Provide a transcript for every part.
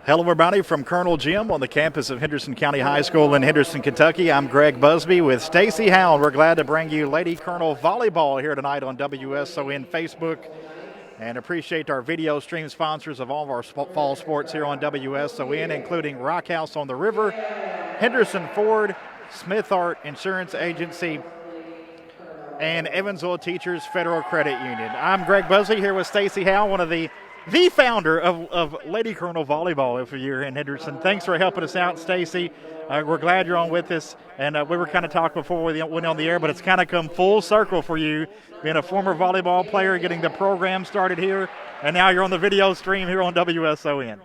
Hello, everybody, from Colonel Gym on the campus of Henderson County High School in Henderson, Kentucky. I'm Greg Busby with Stacy Howell. We're glad to bring you Lady Colonel Volleyball here tonight on WSON Facebook, and appreciate our video stream sponsors of all of our fall sports here on WSON, including Rock House on the River, Henderson Ford, Smith Art Insurance Agency, and Evansville Teachers Federal Credit Union. I'm Greg Busby here with Stacy Howell, one of the founder of Lady Colonel Volleyball if you're in Henderson. Thanks for helping us out, Stacy. We're glad you're on with us. And we were kind of talking before we went on the air, but it's kind of come full circle for you, being a former volleyball player, getting the program started here, and now you're on the video stream here on WSON.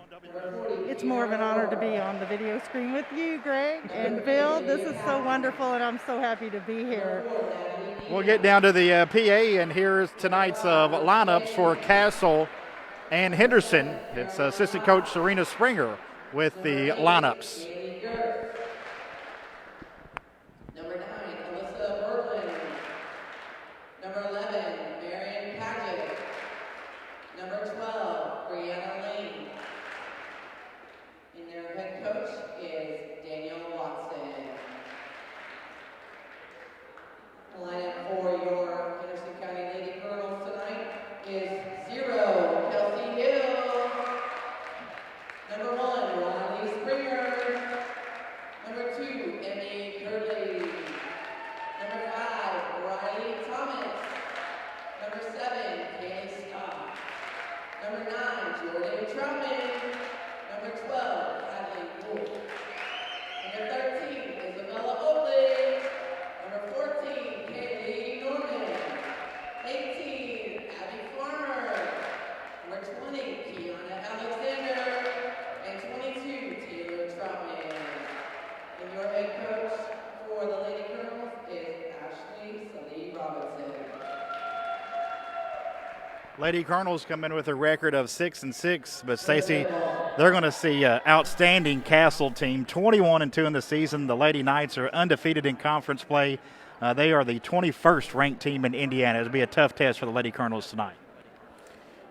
It's more of an honor to be on the video screen with you, Greg and Bill. This is so wonderful, and I'm so happy to be here. We'll get down to the PA, and here's tonight's lineups for Castle and Henderson. It's assistant coach Serena Springer with the lineups. Number 9, Alyssa Berglund. Number 11, Marion Paget. Number 12, Brianna Lane. And their head coach is Daniel Watson. The lineup for your Henderson County Lady Colonels tonight is 0, Kelsey Hill. Number 1, Ronnie Springer. Number 2, Emmy Curley. Number 5, Riley Thomas. Number 7, Kaylee Scott. Number 9, Jordan Troutman. Number 12, Kathleen Wolf. Number 13, Isabella Oakley. Number 14, Kaylee Norman. 18, Abby Farmer. Number 20, Kiana Alexander. And 22, Taylor Troutman. And your head coach for the Lady Colonels is Ashley Salee Robinson. Lady Colonels come in with a record of 6-6, but Stacy, they're going to see an outstanding Castle team, 21-2 in the season. The Lady Knights are undefeated in conference play. They are the 21st ranked team in Indiana. It'll be a tough test for the Lady Colonels tonight.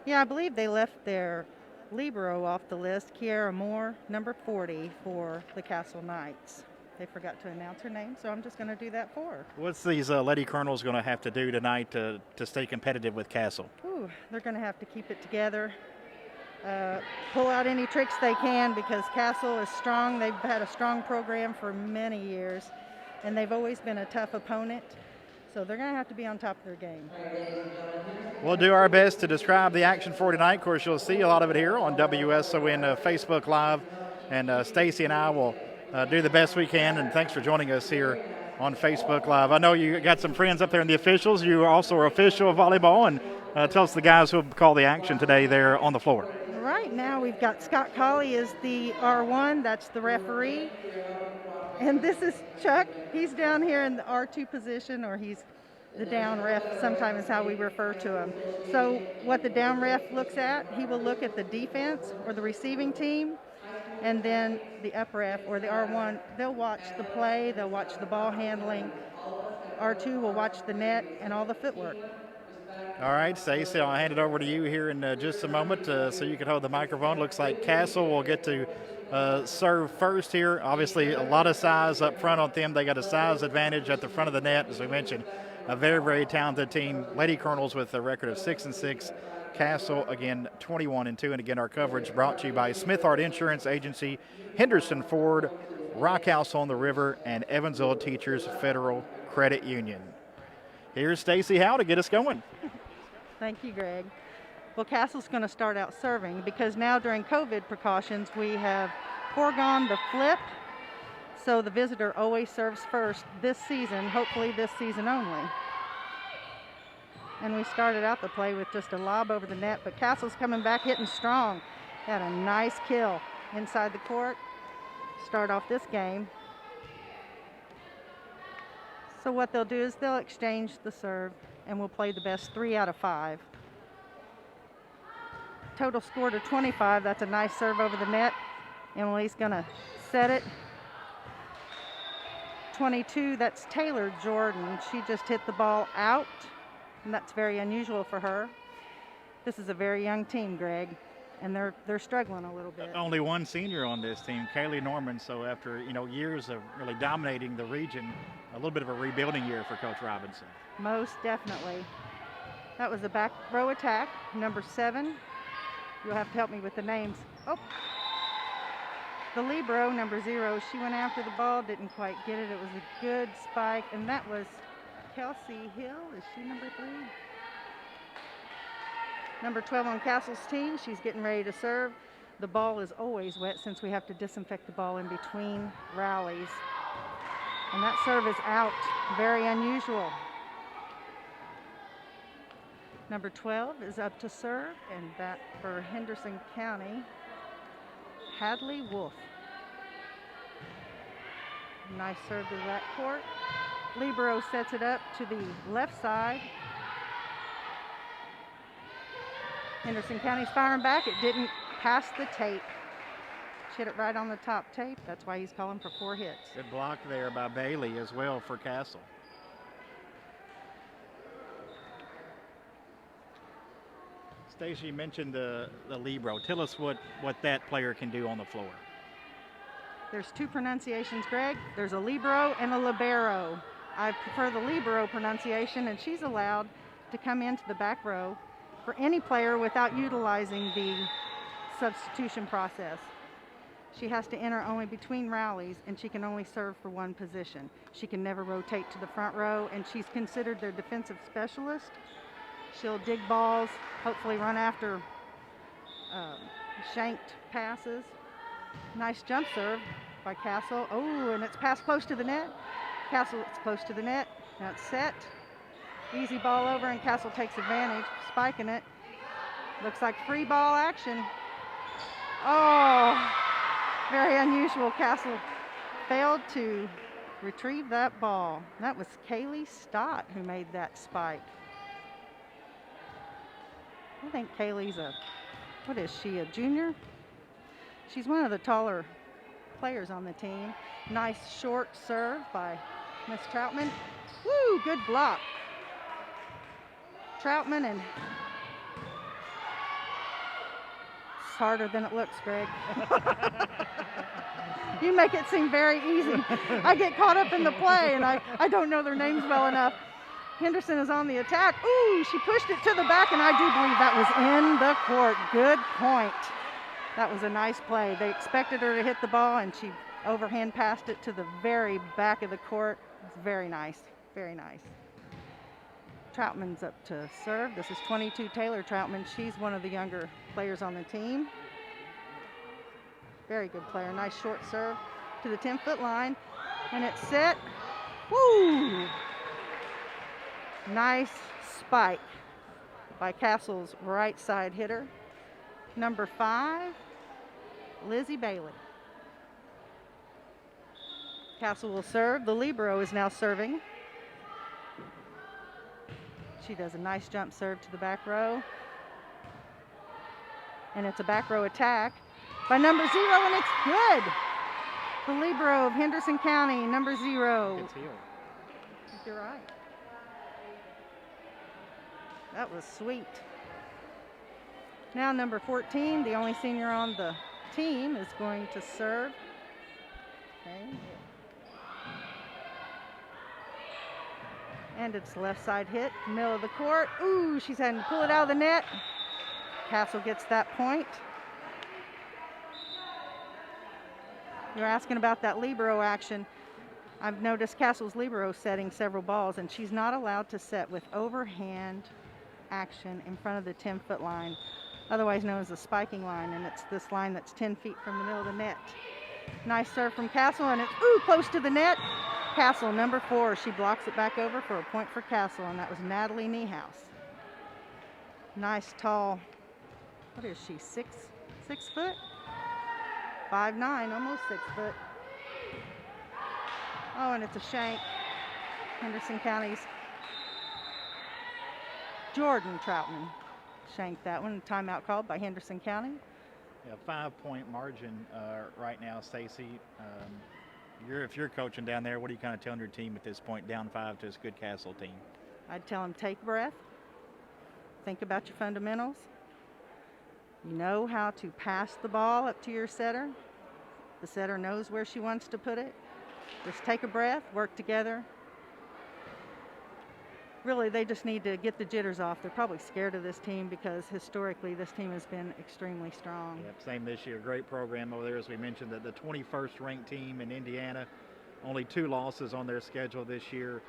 Yeah, I believe they left their libero off the list, Kiara Moore, number 40 for the Castle Knights. They forgot to announce her name, so I'm just going to do that for her. What's these Lady Colonels going to have to do tonight to stay competitive with Castle? Ooh, they're going to have to keep it together, pull out any tricks they can, because Castle is strong. They've had a strong program for many years, and they've always been a tough opponent. So they're going to have to be on top of their game. We'll do our best to describe the action for tonight. Of course, you'll see a lot of it here on WSON Facebook Live, and Stacy and I will do the best we can, and thanks for joining us here on Facebook Live. I know you got some friends up there in the officials. You also are official of volleyball, and tell us the guys who will call the action today there on the floor. Right now we've got Scott Colley as the R1, that's the referee. And this is Chuck. He's down here in the R2 position, or he's the down ref, sometimes is how we refer to him. So what the down ref looks at, he will look at the defense or the receiving team, and then the up ref or the R1, they'll watch the play, they'll watch the ball handling. R2 will watch the net and all the footwork. All right, Stacey, I'll hand it over to you here in just a moment so you can hold the microphone. Looks like Castle will get to serve first here. Obviously, a lot of size up front on them. They got a size advantage at the front of the net, as we mentioned. A very, very talented team. Lady Colonels with a record of 6-6. Castle, again, 21-2. And again, our coverage brought to you by Smith Art Insurance Agency, Henderson Ford, Rock House on the River, and Evansville Teachers Federal Credit Union. Here's Stacy Howe to get us going. Thank you, Greg. Well, Castle's going to start out serving, because now during COVID precautions, we have foregone the flip. So the visitor always serves first this season, hopefully this season only. And we started out the play with just a lob over the net, but Castle's coming back hitting strong. Had a nice kill inside the court. Start off this game. So what they'll do is they'll exchange the serve, and we'll play the best 3 out of 5. Total score to 25. That's a nice serve over the net. Emily's going to set it. 22, that's Taylor Jordan. She just hit the ball out, and that's very unusual for her. This is a very young team, Greg. and they're struggling a little bit. Only one senior on this team, Kaylee Norman. So after years of really dominating the region, a little bit of a rebuilding year for Coach Robinson. Most definitely. That was a back row attack, number 7. You'll have to help me with the names. Oh, the libero, number 0. She went after the ball, didn't quite get it. It was a good spike, and that was Kelsey Hill. Is she number 3? Number 12 on Castle's team. She's getting ready to serve. The ball is always wet since we have to disinfect the ball in between rallies. And that serve is out. Very unusual. Number 12 is up to serve, and that for Henderson County, Hadley Wolf. Nice serve to that court. Libero sets it up to the left side. Henderson County's firing back. It didn't pass the tape. She hit it right on the top tape. That's why he's calling for 4 hits. Good block there by Bailey as well for Castle. Stacey, you mentioned the libero. Tell us what that player can do on the floor. There's 2 pronunciations, Greg. There's a libero and a libero. I prefer the libero pronunciation, and she's allowed to come into the back row for any player without utilizing the substitution process. She has to enter only between rallies, and she can only serve for one position. She can never rotate to the front row, and she's considered their defensive specialist. She'll dig balls, hopefully run after shanked passes. Nice jump serve by Castle. Oh, and it's passed close to the net. Castle, it's close to the net. Now it's set. Easy ball over, and Castle takes advantage, spiking it. Looks like free ball action. Oh, very unusual. Castle failed to retrieve that ball. That was Kaylee Stott who made that spike. I think Kaylee's what is she, a junior? She's one of the taller players on the team. Nice short serve by Miss Troutman. Woo, good block. Troutman, and it's harder than it looks, Greg. You make it seem very easy. I get caught up in the play, and I don't know their names well enough. Henderson is on the attack. Ooh, she pushed it to the back, and I do believe that was in the court. Good point. That was a nice play. They expected her to hit the ball, and she overhand passed it to the very back of the court. It's very nice, very nice. Troutman's up to serve. This is 22 Taylor Troutman. She's one of the younger players on the team. Very good player. Nice short serve to the 10-foot line, and it's set. Woo! Nice spike by Castle's right side hitter. Number 5, Lizzie Bailey. Castle will serve. The libero is now serving. She does a nice jump serve to the back row. And it's a back row attack by number 0, and it's good. The libero of Henderson County, number 0. It's Hill. You're right. That was sweet. Now number 14, the only senior on the team, is going to serve. Okay. And it's left side hit, middle of the court. Ooh, she's having to pull it out of the net. Castle gets that point. You're asking about that libero action. I've noticed Castle's libero setting several balls, and she's not allowed to set with overhand action in front of the 10-foot line, otherwise known as the spiking line, and it's this line that's 10 feet from the middle of the net. Nice serve from Castle, and it's close to the net. Castle, number 4, she blocks it back over for a point for Castle, and that was Natalie Niehaus. Nice tall, what is she, 6 foot? 5'9", almost 6 foot. Oh, and it's a shank. Henderson County's Jordan Troutman shanked that one. Timeout called by Henderson County. Yeah, 5-point margin right now, Stacey. If you're coaching down there, what are you kind of telling your team at this point, down 5 to this good Castle team? I'd tell them take a breath, think about your fundamentals, You know how to pass the ball up to your setter. The setter knows where she wants to put it. Just take a breath, work together. Really, they just need to get the jitters off. They're probably scared of this team because historically this team has been extremely strong. Yep, same this year. Great program over there, as we mentioned, the 21st ranked team in Indiana. Only 2 losses on their schedule this year.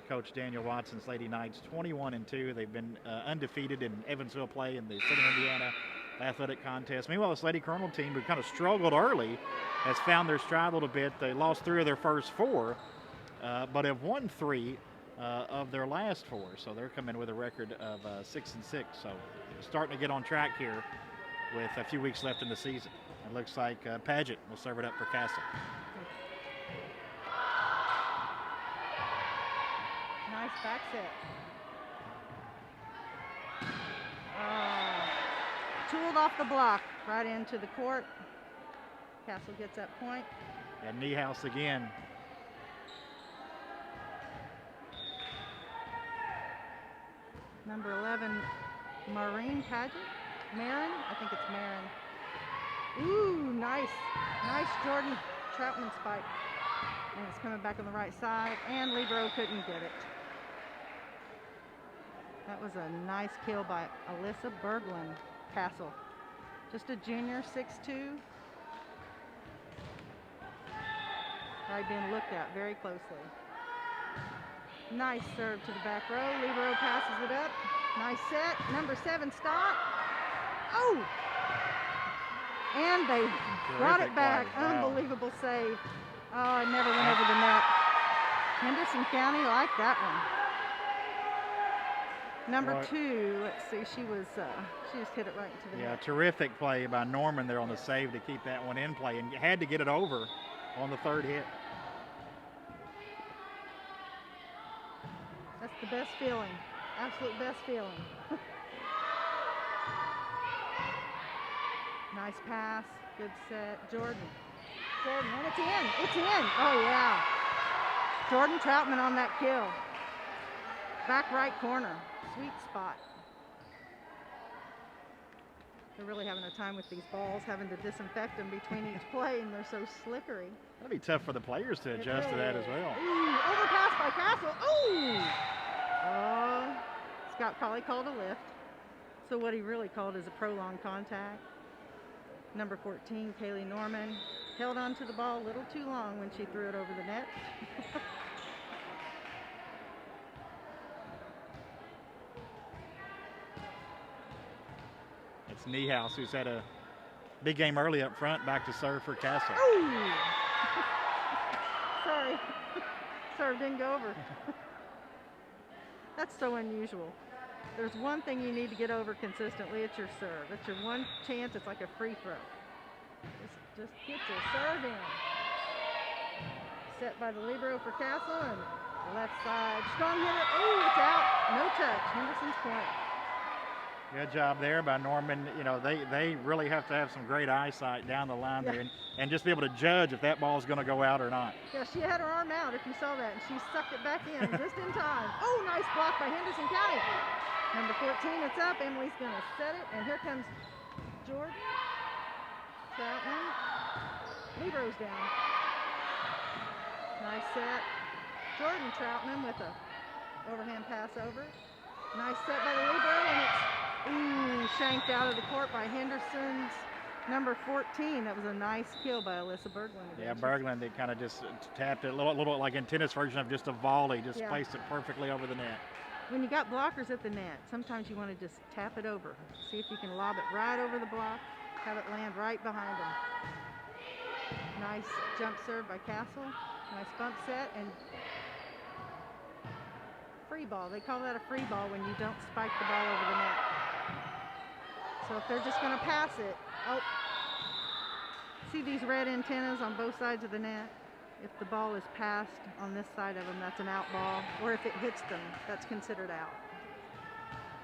Coach Daniel Watson's Lady Knights 21-2. They've been undefeated in Evansville play in the Southern Indiana athletic contest. Meanwhile, this Lady Colonel team, who kind of struggled early, has found their stride a little bit. They lost 3 of their first 4, but have won 3 of their last 4. So they're coming with a record of 6-6. So starting to get on track here with a few weeks left in the season. It looks like Paget will serve it up for Castle. Nice back set. Tooled off the block, right into the court. Castle gets that point. And Niehaus again. Number 11, Marin Paget. Marin? I think it's Marin. Ooh, nice. Nice Jordan Troutman spike. And it's coming back on the right side, and Libero couldn't get it. That was a nice kill by Alyssa Berglund. Castle. Just a junior, 6'2". Probably being looked at very closely. Nice serve to the back row. Libero passes it up. Nice set. Number 7, Stott. Oh! And they brought it back. Wow. Unbelievable save. Oh, it never went over the net. Henderson County liked that one. Number 2, let's see, she just hit it right into the net. Yeah, terrific play by Norman there on the save to keep that one in play, and you had to get it over on the 3rd hit. That's the best feeling, absolute best feeling. Nice pass, good set. Jordan, and it's in. Oh yeah. Jordan Troutman on that kill. Back right corner, sweet spot. They're really having a time with these balls, having to disinfect them between each play, and they're so slippery. That'll be tough for the players to adjust to that as well. Ooh, overpass by Castle. Ooh! Scott Colley called a lift. So what he really called is a prolonged contact. Number 14, Kaylee Norman, held on to the ball a little too long when she threw it over the net. It's Niehaus, who's had a big game early up front, back to serve for Castle. Ooh! Sorry. Serve didn't go over. That's so unusual. There's one thing you need to get over consistently, it's your serve. It's your one chance, it's like a free throw. Just get your serve in. Set by the Libero for Castle, and left side. Strong hitter. Oh, it's out. No touch. Henderson's point. Good job there by Norman. You know, they really have to have some great eyesight down the line there and just be able to judge if that ball is going to go out or not. Yeah, she had her arm out, if you saw that, and she sucked it back in just in time. Oh, nice block by Henderson County. Number 14, it's up. Emily's going to set it, and here comes Jordan. Troutman. Libero's down. Nice set. Jordan Troutman with a overhand pass over. Nice set by the Libero, and it's shanked out of the court by Henderson's number 14. That was a nice kill by Alyssa Berglund. Yeah, Berglund, they kind of just tapped it a little like in tennis version of just a volley, just placed it perfectly over the net. When you got blockers at the net, sometimes you want to just tap it over. See if you can lob it right over the block, have it land right behind them. Nice jump serve by Castle. Nice bump set and free ball. They call that a free ball when you don't spike the ball over the net. So if they're just going to pass it, see these red antennas on both sides of the net? If the ball is passed on this side of them, that's an out ball. Or if it hits them, that's considered out.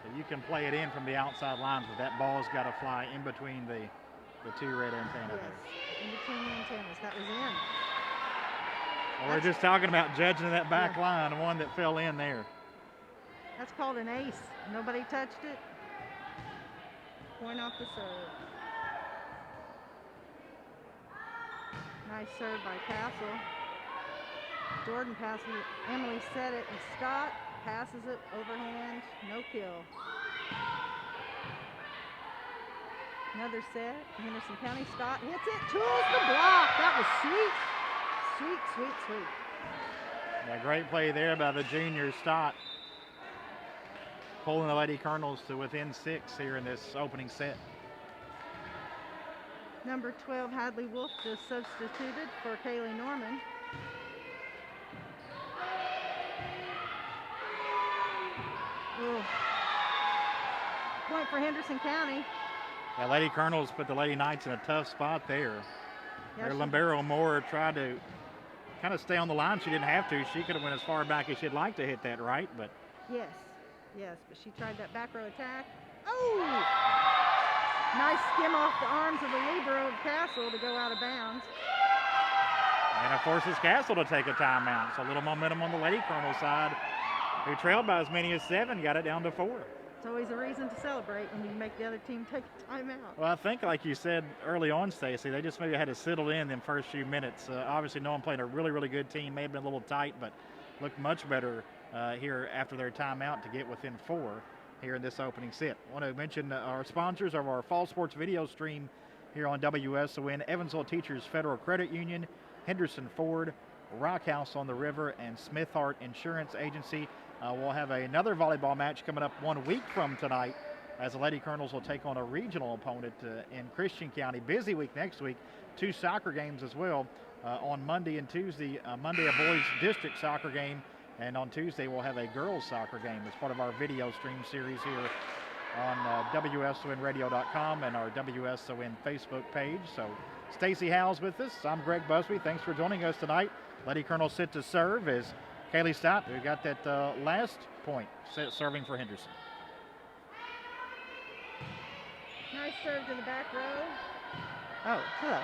So you can play it in from the outside lines, but that ball's got to fly in between the 2 red antennas. Yes, in between the antennas. That was in. Well, we're just talking about judging that back line, the one that fell in there. That's called an ace. Nobody touched it. Point off the serve. Nice serve by Castle. Jordan passes it. Emily set it, and Scott passes it overhand. No kill. Another set. Henderson County. Scott hits it. Tools the block. That was sweet. Sweet, sweet, sweet. Yeah, great play there by the junior Stott. Pulling the Lady Colonels to within 6 here in this opening set. Number 12, Hadley Wolf, just substituted for Kaylee Norman. Ooh. Point for Henderson County. Yeah, Lady Colonels put the Lady Knights in a tough spot there. Yeah, Their Libero Moore tried to kind of stay on the line. She didn't have to. She could have went as far back as she'd like to hit that right, but yes, but she tried that back row attack. Oh! Nice skim off the arms of the libero of Castle to go out of bounds. and it forces Castle to take a timeout. So a little momentum on the Lady Colonel side, who trailed by as many as 7, got it down to 4. It's always a reason to celebrate when you make the other team take a timeout. Well, I think, like you said early on, Stacy, they just maybe had to settle in them first few minutes. Obviously, no one played a really, really good team. May have been a little tight, but looked much better here after their timeout to get within 4 here in this opening set. I want to mention our sponsors of our fall sports video stream here on WSON: Evansville Teachers Federal Credit Union, Henderson Ford, Rock House on the River, and Smith Hart Insurance Agency. We'll have another volleyball match coming up 1 week from tonight, as the Lady Colonels will take on a regional opponent in Christian County. Busy week next week. 2 soccer games as well on Monday and Tuesday. Monday, a boys district soccer game, and on Tuesday we'll have a girls soccer game as part of our video stream series here on WSONradio.com and our WSON Facebook page. So Stacy Howell's with us. I'm Greg Busby. Thanks for joining us tonight. Lady Colonel sit to serve as Kaylee Stott, who got that last point, serving for Henderson. Nice serve to the back row. Oh, hello.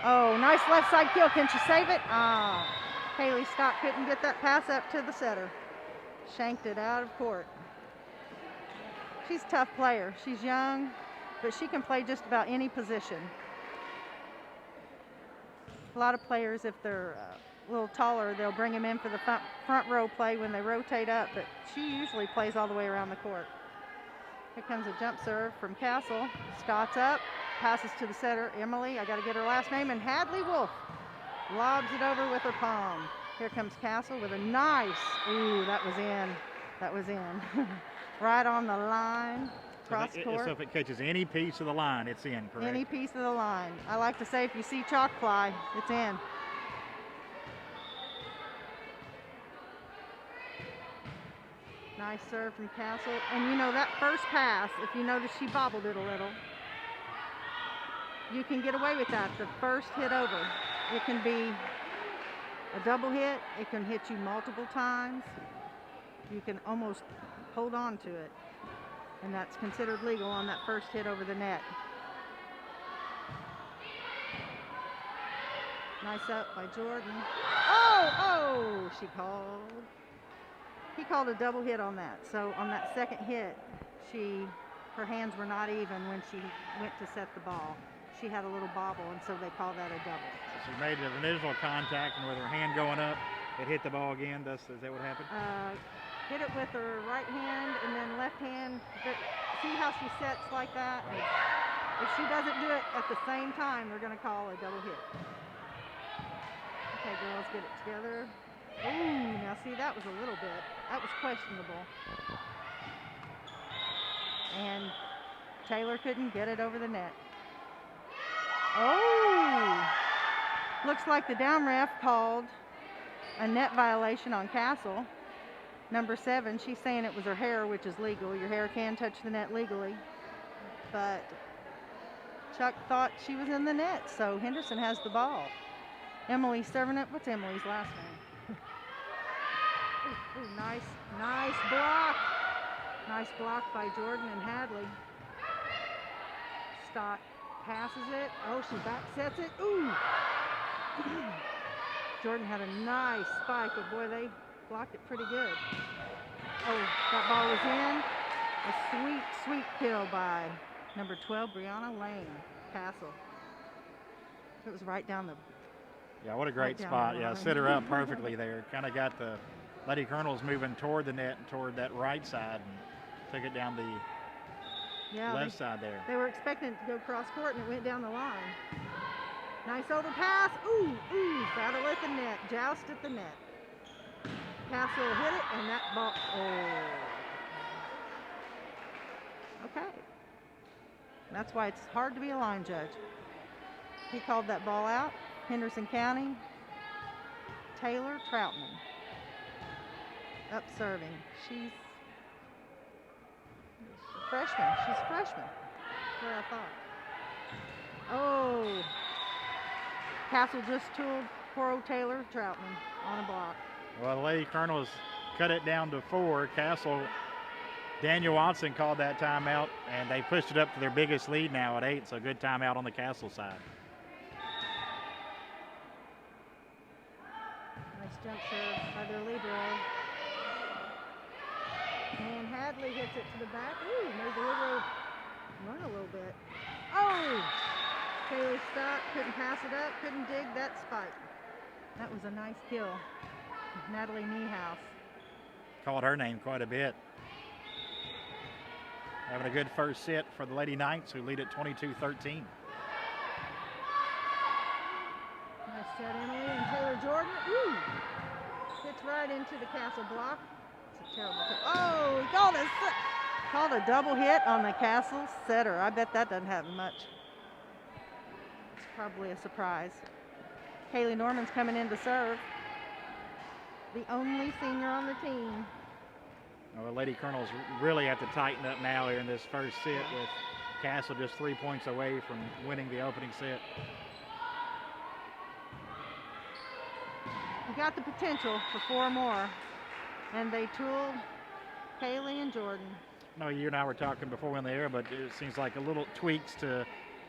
Oh, nice left side kill. Can she save it? Kaylee Stott couldn't get that pass up to the setter. Shanked it out of court. She's a tough player. She's young, but she can play just about any position. A lot of players, if they're a little taller, they'll bring them in for the front row play when they rotate up, but she usually plays all the way around the court. Here comes a jump serve from Castle. Scott's up, passes to the setter, Emily, I got to get her last name, and Hadley Wolf lobs it over with her palm. Here comes Castle with a nice, ooh, that was in. That was in. Right on the line, cross court. So if it catches any piece of the line, it's in, correct? Any piece of the line. I like to say if you see chalk fly, it's in. Nice serve from Castle. And you know that first pass, if you notice she bobbled it a little, you can get away with that. The first hit over. It can be a double hit. It can hit you multiple times. You can almost hold on to it. And that's considered legal on that first hit over the net. Nice up by Jordan. Oh, she called. He called a double hit on that. So on that second hit, her hands were not even when she went to set the ball. She had a little bobble, and so they call that a double. So she made the initial contact, and with her hand going up, it hit the ball again. Is that what happened? Hit it with her right hand and then left hand. See how she sets like that? Right. If she doesn't do it at the same time, they're going to call a double hit. Okay, girls, get it together. Ooh, now see, that was a little bit. That was questionable. And Taylor couldn't get it over the net. Oh! Looks like the down ref called a net violation on Castle. Number 7, she's saying it was her hair, which is legal. Your hair can touch the net legally. But Chuck thought she was in the net, so Henderson has the ball. Emily serving it. What's Emily's last name? Ooh, nice block. Nice block by Jordan and Hadley. Stott passes it. Oh, she back sets it. Ooh. Jordan had a nice spike, but boy, they blocked it pretty good. Oh, that ball was in. A sweet, sweet kill by number 12, Brianna Lane, Castle. It was right down the. Yeah, what a great Right down spot. the Yeah, line. set her up perfectly there. Kind of got the Lady Colonels moving toward the net and toward that right side and took it down the left side there. They were expecting it to go cross court and it went down the line. Nice overpass. Ooh, battle at the net, joust at the net. Castle hit it and that ball. Oh. Okay. That's why it's hard to be a line judge. He called that ball out. Henderson County, Taylor Troutman. Up serving. She's a freshman. She's a freshman. That's what I thought. Oh. Castle just tooled poor old Taylor Troutman on a block. Well, the Lady Colonels cut it down to 4. Castle, Daniel Watson called that timeout, and they pushed it up to their biggest lead now at 8, so good timeout on the Castle side. Nice jump serve by their libero. And Hadley hits it to the back. Ooh, made the libero run a little bit. Oh! Kaylee stopped, couldn't pass it up, couldn't dig that spike. That was a nice kill. Natalie Niehaus. Called her name quite a bit. Having a good first set for the Lady Knights, who lead at 22-13. Nice set, Emily and Taylor Jordan. Ooh! Hits right into the Castle block. It's a terrible kill. Oh, he called a double hit on the Castle setter. I bet that doesn't happen much. It's probably a surprise. Kaylee Norman's coming in to serve. The only senior on the team. Well, Lady Colonels really have to tighten up now here in this first set with Castle just 3 points away from winning the opening set. You got the potential for 4 more. And they tooled Kaylee and Jordan. No, you and I were talking before we went on the air, but it seems like a little tweaks to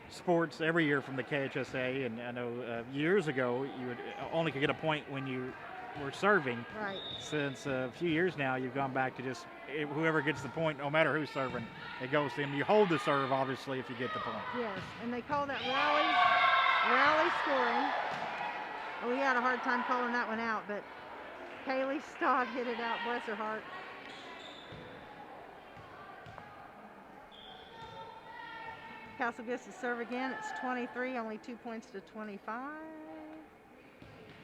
sports every year from the KHSA. And I know years ago you would only could get a point when you were serving. Right. Since a few years now, you've gone back to just whoever gets the point, no matter who's serving, it goes to them. You hold the serve, obviously, if you get the point. Yes, and they call that rally scoring. We had a hard time calling that one out, but Kaylee Stott hit it out, bless her heart. Castle gets to serve again. It's 23, only 2 points to 25.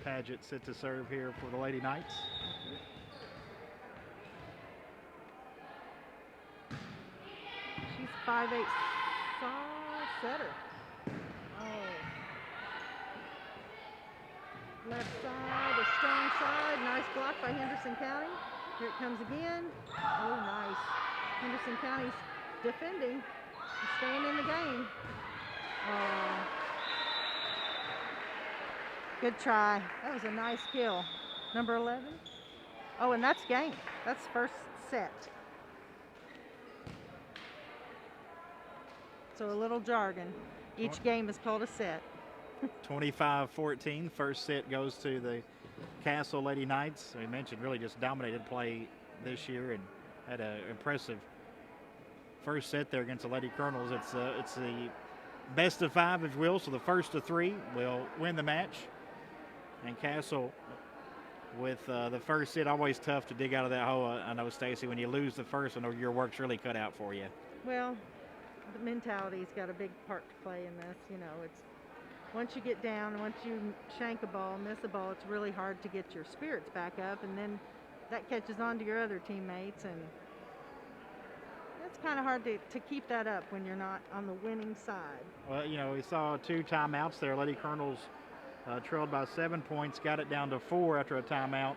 Paget set to serve here for the Lady Knights. She's 5'8" setter. Oh. Left side, a strong side. Nice block by Henderson County. Here it comes again. Oh, nice. Henderson County's defending and staying in the game. Good try. That was a nice kill. Number 11. Oh, and that's game. That's first set. So a little jargon. Each game is called a set. 25-14. First set goes to the Castle Lady Knights. We mentioned really just dominated play this year and had an impressive first set there against the Lady Colonels. It's the best of 5, if you will. So the first of 3 will win the match. And Castle, with the first set, always tough to dig out of that hole. I know, Stacy, when you lose the first one, your work's really cut out for you. Well, the mentality's got a big part to play in this. You know, it's once you get down, once you shank a ball, miss a ball, it's really hard to get your spirits back up, and then that catches on to your other teammates, and it's kind of hard to keep that up when you're not on the winning side. Well, you know, we saw 2 timeouts there. Lady Colonels trailed by 7 points, got it down to 4 after a timeout.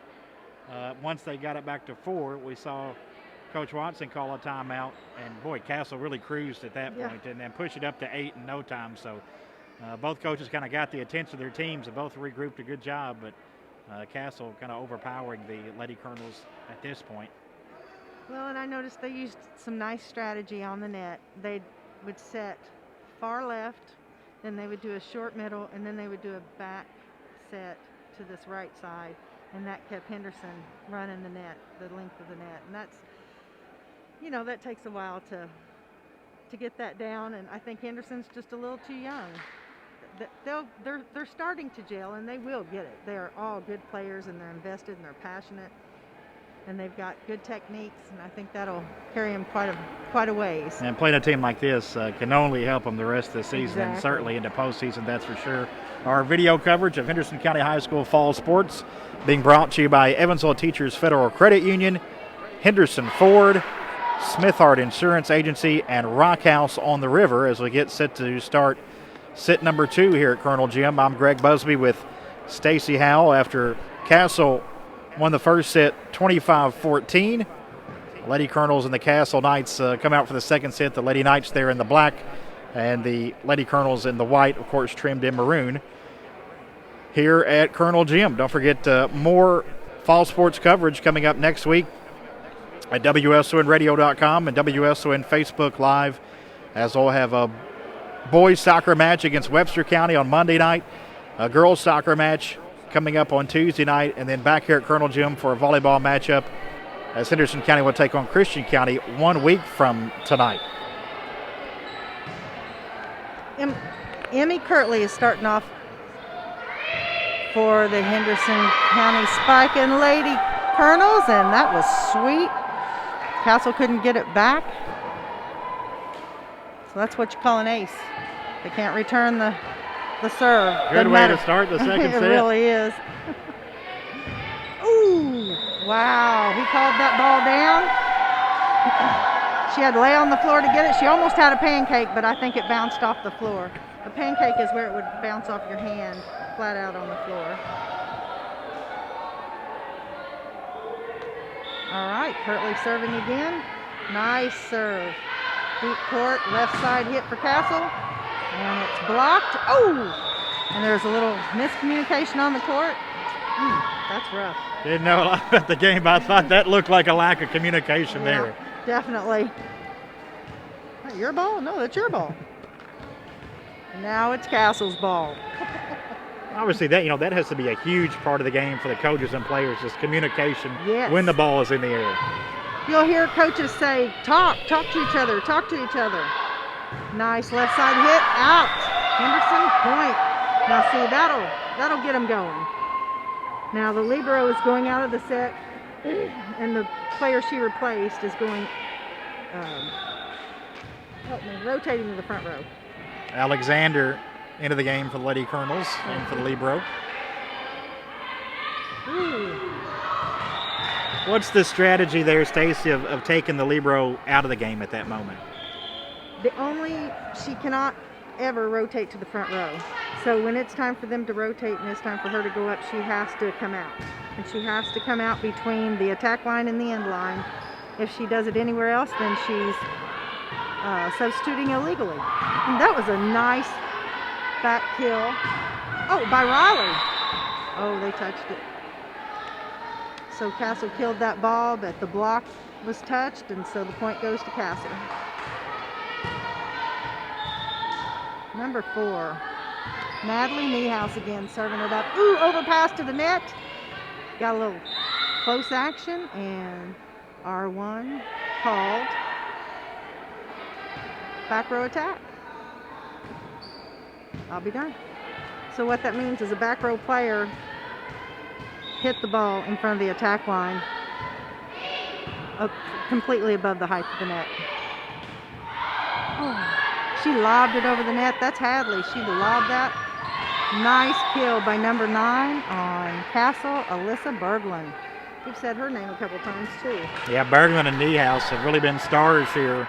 Once they got it back to 4, we saw Coach Watson call a timeout, and boy, Castle really cruised at that point and then pushed it up to 8 in no time. So both coaches kind of got the attention of their teams and both regrouped a good job, but Castle kind of overpowering the Lady Colonels at this point. Well, and I noticed they used some nice strategy on the net. They would set far left, then they would do a short middle, and then they would do a back set to this right side, and that kept Henderson running the net, the length of the net. And that's, you know, that takes a while to get that down, and I think Henderson's just a little too young. They're starting to gel, and they will get it. They're all good players, and they're invested, and they're passionate, and they've got good techniques, and I think that'll carry them quite a ways. And playing a team like this can only help them the rest of the season, and Exactly. certainly into postseason, that's for sure. Our video coverage of Henderson County High School fall sports being brought to you by Evansville Teachers Federal Credit Union, Henderson Ford, Smithart Insurance Agency, and Rock House on the River as we get set to start set number 2 here at Colonel Gym. I'm Greg Busby with Stacy Howell after Castle won the first set 25-14. Lady Colonels and the Castle Knights come out for the second set. The Lady Knights there in the black and the Lady Colonels in the white, of course, trimmed in maroon here at Colonel Gym. Don't forget more fall sports coverage coming up next week at WSONradio.com and WSON Facebook Live, as we'll have a boys soccer match against Webster County on Monday night, a girls soccer match coming up on Tuesday night, and then back here at Colonel Gym for a volleyball matchup as Henderson County will take on Christian County 1 week from tonight. Emmy Kirtley is starting off for the Henderson County Spike and Lady Colonels, and that was sweet. Castle couldn't get it back. So that's what you call an ace. They can't return the serve. Good Doesn't way matter. to start the second It set. really is. Ooh, wow, he called that ball down. She had to lay on the floor to get it. She almost had a pancake, but I think it bounced off the floor. A pancake is where it would bounce off your hand flat out on the floor. All right, Kirtley serving again. Nice serve. Deep court, left side hit for Castle, and it's blocked. Oh, and there's a little miscommunication on the court. That's rough. Didn't know a lot about the game, but I thought that looked like a lack of communication there. Yeah, definitely. That your ball? No, that's your ball. Now it's Castle's ball. Obviously, that has to be a huge part of the game for the coaches and players, just communication Yes. when the ball is in the air. You'll hear coaches say, talk to each other, talk to each other. Nice left side hit, out. Henderson, point. Now see, that'll get them going. Now the libero is going out of the set, and the player she replaced is going, rotating to the front row. Alexander into the game for the Lady Colonels and for the libero. Ooh. What's the strategy there, Stacy, of taking the libero out of the game at that moment? She cannot ever rotate to the front row. So when it's time for them to rotate and it's time for her to go up, she has to come out. And she has to come out between the attack line and the end line. If she does it anywhere else, then she's substituting illegally. And that was a nice back kill. Oh, by Riley. Oh, they touched it. So Castle killed that ball, but the block was touched, and so the point goes to Castle. Number 4, Natalie Niehaus again serving it up. Ooh, overpass to the net. Got a little close action, and R1 called. Back row attack. I'll be done. So what that means is a back row player hit the ball in front of the attack line, completely above the height of the net. Oh, she lobbed it over the net. That's Hadley. She lobbed that. Nice kill by number 9 on Castle, Alyssa Berglund. We've said her name a couple times too. Yeah, Bergman and Niehaus have really been stars here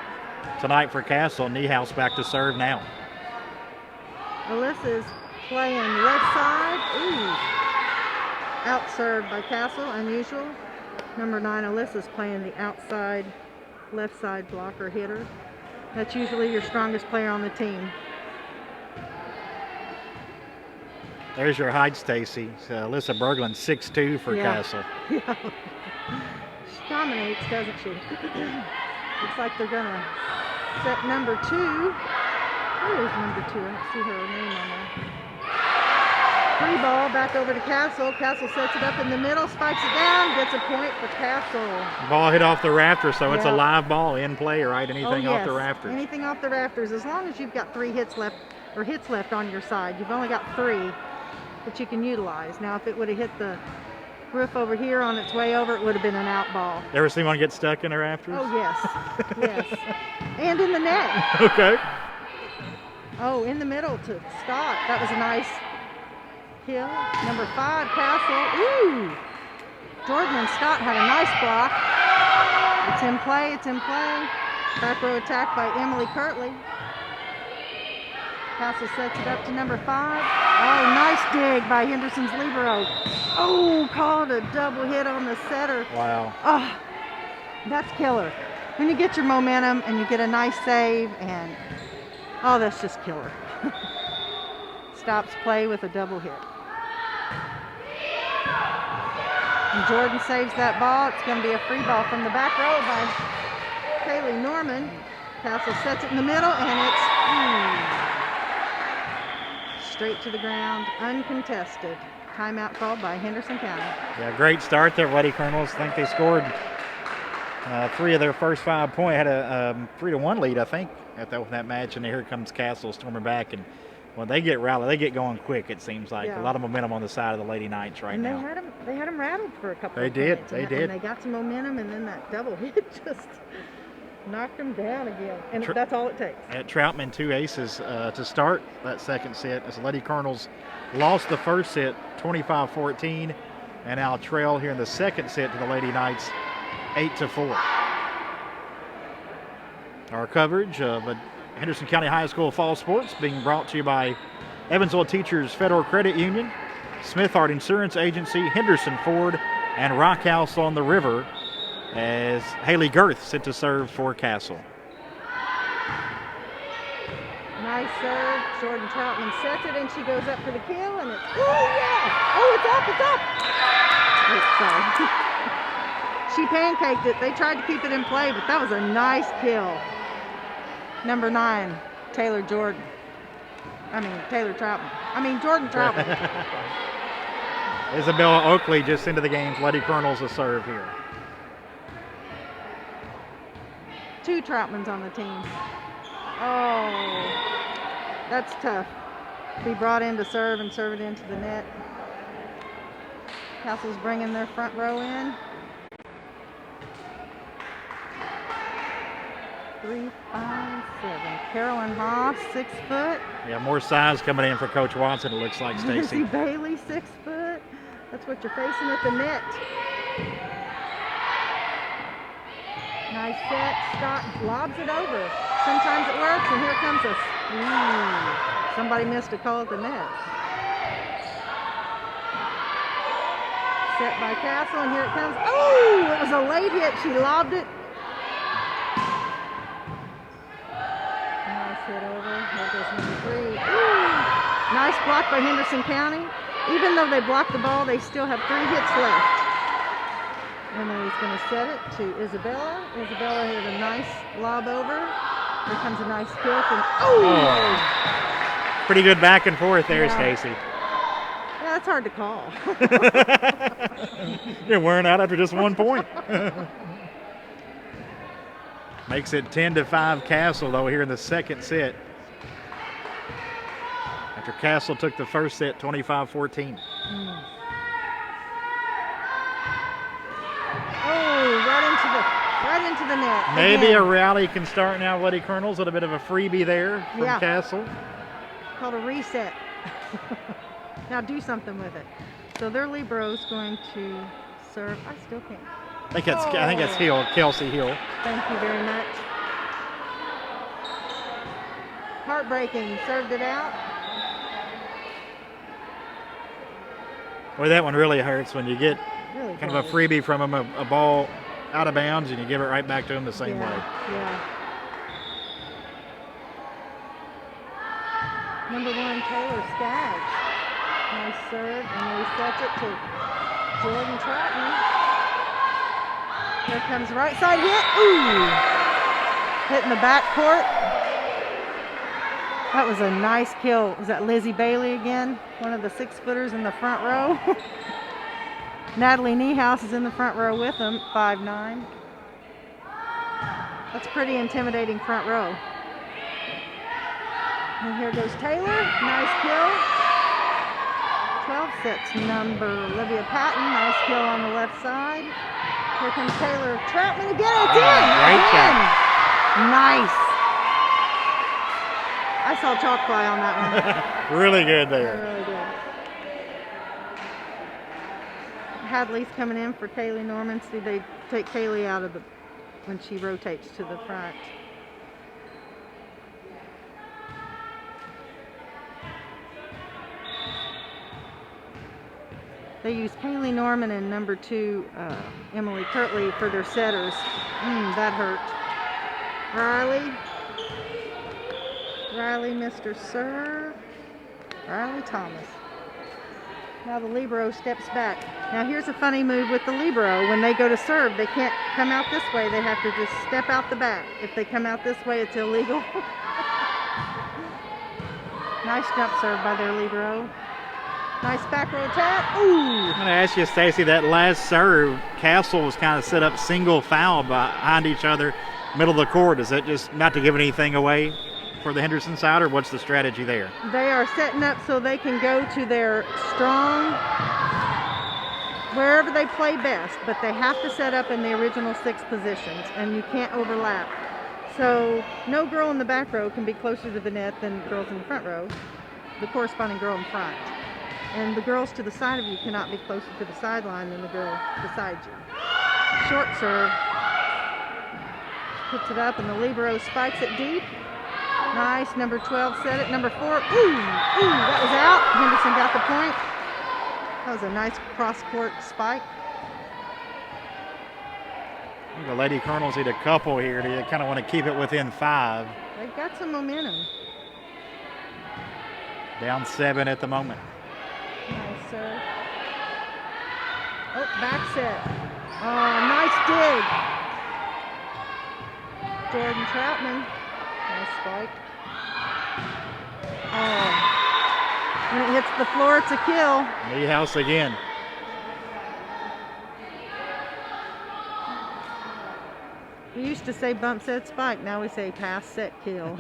tonight for Castle. Niehaus back to serve now. Alyssa's playing left side. Ooh. Out served by Castle, unusual. Number 9, Alyssa's playing the outside left side blocker hitter. That's usually your strongest player on the team. There's your height, Stacy. Alyssa Berglund, 6'2" for Castle. Yeah. She dominates, doesn't she? Looks like they're going to set number 2. Where is number 2? I don't see her name on there. free ball back over to Castle. Castle sets it up in the middle, spikes it down, gets a point for Castle. Ball hit off the rafters, so it's a Yeah. live ball in play, right? Oh, Anything yes. off the rafters. Anything off the rafters, as long as you've got 3 hits left on your side. You've only got 3 that you can utilize. Now, if it would have hit the roof over here on its way over, it would have been an out ball. Ever seen one get stuck in the rafters? Oh, yes. Yes. And in the net. Okay. Oh, in the middle to Scott. That was a nice kill. Number 5, Castle. Ooh! Jordan and Scott had a nice block. It's in play, it's in play. Back row attack by Emily Kirtley. Castle sets it up to number 5. Oh, nice dig by Henderson's libero. Oh, called a double hit on the setter. Wow. Oh, that's killer. When you get your momentum and you get a nice save and, oh, that's just killer. Stops play with a double hit. And Jordan saves that ball. It's going to be a free ball from the back row by Kaylee Norman. Castle sets it in the middle, and it's straight to the ground, uncontested. Timeout called by Henderson County. Yeah, great start there, Lady Colonels. I think they scored 3 of their first 5 points. Had a 3-1 lead, I think, at that match. And here comes Castle storming back. And when they get rallied, they get going quick, it seems like. Yeah. A lot of momentum on the side of the Lady Knights right now. They had them rattled for a couple They of did, minutes. they And did. they got some momentum, and then that double hit just knocked them down again. And that's all it takes. At Troutman, 2 aces to start that second set as the Lady Colonels lost the first set 25-14 and now trail here in the second set to the Lady Knights 8-4. Our coverage of Henderson County High School fall sports being brought to you by Evansville Teachers Federal Credit Union, Smithart Insurance Agency, Henderson Ford, and Rock House on the River, as Haley Girth set to serve for Castle. Nice serve. Jordan Troutman sets it, and she goes up for the kill, and it's, oh, yeah! Oh, it's up, it's up! Wait, sorry. She pancaked it. They tried to keep it in play, but that was a nice kill. Number 9, Taylor Troutman. Jordan Troutman. Isabella Oakley just into the game. Lady Colonels a serve here. 2 Troutmans on the team. Oh, that's tough. Be brought in to serve and serve it into the net. Castle's bringing their front row in. 3, 5, 7. Carolyn Haas, 6 foot. Yeah, more size coming in for Coach Watson, it looks like, Lizzie Stacy. Bailey, 6 foot. That's what you're facing at the net. Nice set. Scott lobs it over. Sometimes it works, and here comes a... somebody missed a call at the net. Set by Castle, and here it comes. Oh, it was a late hit. She lobbed it. Nice hit over. There goes number 3. Ooh. Nice block by Henderson County. Even though they blocked the ball, they still have 3 hits left. And then he's going to set it to Isabella. Isabella hit a nice lob over. Here comes a nice kill from... Oh! Pretty good back and forth there, Yeah. Stacy. Yeah, that's hard to call. You're wearing out after just 1 point. Makes it 10-5 Castle, though, here in the second set. After Castle took the first set 25-14. Oh, right into the net. Maybe Again. a rally can start now, Lady Colonels. A little bit of a freebie there from Yeah. Castle. Called a reset. Now do something with it. So their libero's going to serve. I still can't. I think that's Hill, Kelsey Hill. Thank you very much. Heartbreaking. Served it out. Boy, that one really hurts when you get Really kind of a close. freebie from him, a ball out of bounds, and you give it right back to him the same way. Yeah. Number 1, Taylor Skaggs. Nice serve, and then he sets it to Jordan Troutman. Here comes the right side hit. Ooh! Hitting the back court. That was a nice kill. Was that Lizzie Bailey again? One of the 6-footers in the front row. Natalie Niehaus is in the front row with them, 5'9". That's pretty intimidating front row. And here goes Taylor. Nice kill. 12 sets number Olivia Patton. Nice kill on the left side. Here comes Taylor Troutman again. It's in. Great shot. Nice. I saw chalk fly on that one. Really good there. Really good. Hadley's coming in for Kaylee Norman. See, they take Kaylee out of the when she rotates to the front. They use Kaylee Norman and number 2 Emily Kirtley for their setters. That hurt. Riley, Mr. Serve. Riley Thomas. Now the libero steps back. Now here's a funny move with the libero. When they go to serve, they can't come out this way. They have to just step out the back. If they come out this way, it's illegal. Nice jump serve by their libero. Nice back row tap. Ooh! I'm going to ask you, Stacy, that last serve, Castle was kind of set up single foul behind each other, middle of the court. Is that just not to give anything away for the Henderson side, or what's the strategy there? They are setting up so they can go to their strong, wherever they play best, but they have to set up in the original 6 positions, and you can't overlap. So no girl in the back row can be closer to the net than girls in the front row, the corresponding girl in front. And the girls to the side of you cannot be closer to the sideline than the girl beside you. Short serve. Puts it up, and the libero spikes it deep. Nice. Number 12 set it. Number 4. Ooh, that was out. Henderson got the point. That was a nice cross-court spike. The Lady Colonels need a couple here. They kind of want to keep it within 5. They've got some momentum. Down 7 at the moment. Nice serve. Oh, back set. Oh, nice dig. Jordan Troutman. Nice spike. Oh. When it hits the floor, it's a kill. Niehaus again. We used to say bump set spike. Now we say pass set kill.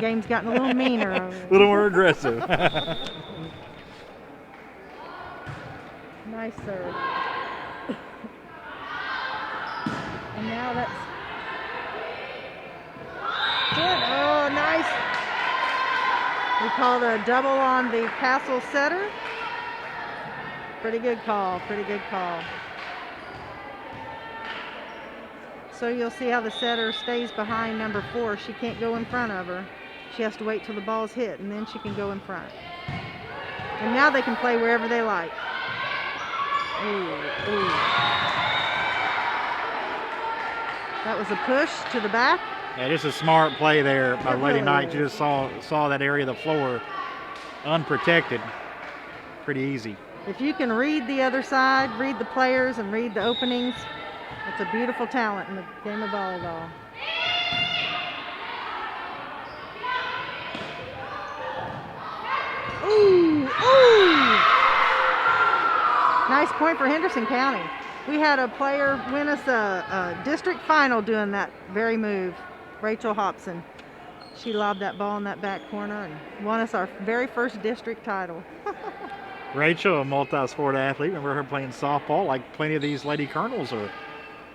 Game's gotten a little meaner. A little more aggressive. Nice serve. And now that's good. Oh, nice. We called a double on the Castle setter. Pretty good call. Pretty good call. So you'll see how the setter stays behind number 4. She can't go in front of her. She has to wait till the ball's hit, and then she can go in front. And now they can play wherever they like. Ooh. That was a push to the back. Yeah, just a smart play there by Lady Knight. You just saw that area of the floor unprotected. Pretty easy. If you can read the other side, read the players, and read the openings, it's a beautiful talent in the game of volleyball. Ooh! Nice point for Henderson County. We had a player win us a district final doing that very move, Rachel Hobson. She lobbed that ball in that back corner and won us our very first district title. Rachel, a multi-sport athlete. Remember her playing softball, like plenty of these Lady Colonels are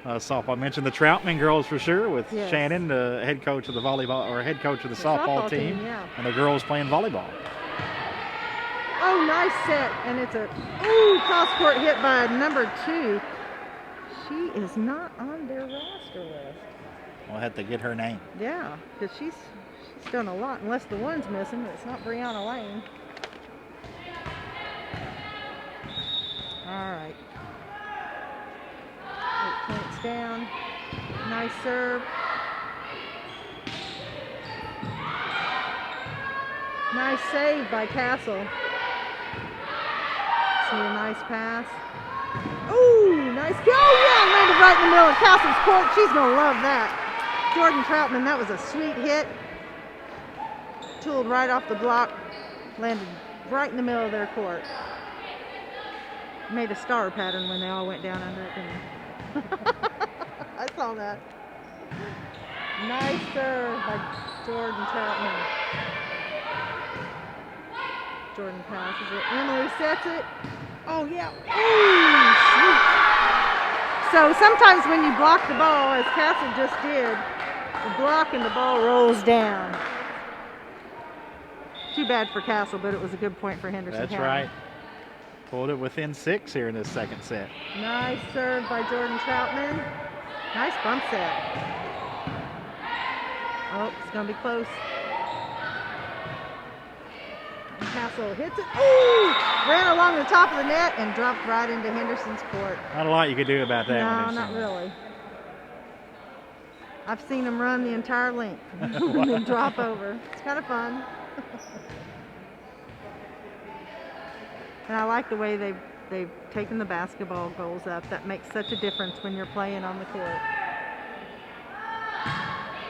softball. I mentioned the Troutman girls for sure, with Yes. Shannon, the head coach of the volleyball, or head coach of the softball team, yeah. and the girls playing volleyball. Oh, nice set, and it's a cross-court hit by number 2. She is not on their roster list. We'll have to get her name. Yeah, because she's done a lot, unless the one's missing. It's not Brianna Lane. All right. 8 points down. Nice serve. Nice save by Castle. See a nice pass. Ooh, nice go. Yeah, landed right in the middle of Castle's court. She's going to love that. Jordan Troutman, that was a sweet hit. tooled right off the block, landed right in the middle of their court. Made a star pattern when they all went down under it, didn't they? I saw that. Nice serve by Jordan Troutman. Jordan passes it. Emily sets it. Oh, yeah. Ooh, shoot. So sometimes when you block the ball, as Castle just did, the block and the ball rolls down. Too bad for Castle, but it was a good point for Henderson That's County. right. Pulled it within 6 here in this second set. Nice serve by Jordan Troutman. Nice bump set. Oh, it's going to be close. And Castle hits it. Ooh! Ran along the top of the net and dropped right into Henderson's court. Not a lot you could do about that. No, not really. I've seen them run the entire length and then drop over. It's kind of fun. And I like the way they've taken the basketball goals up. That makes such a difference when you're playing on the court.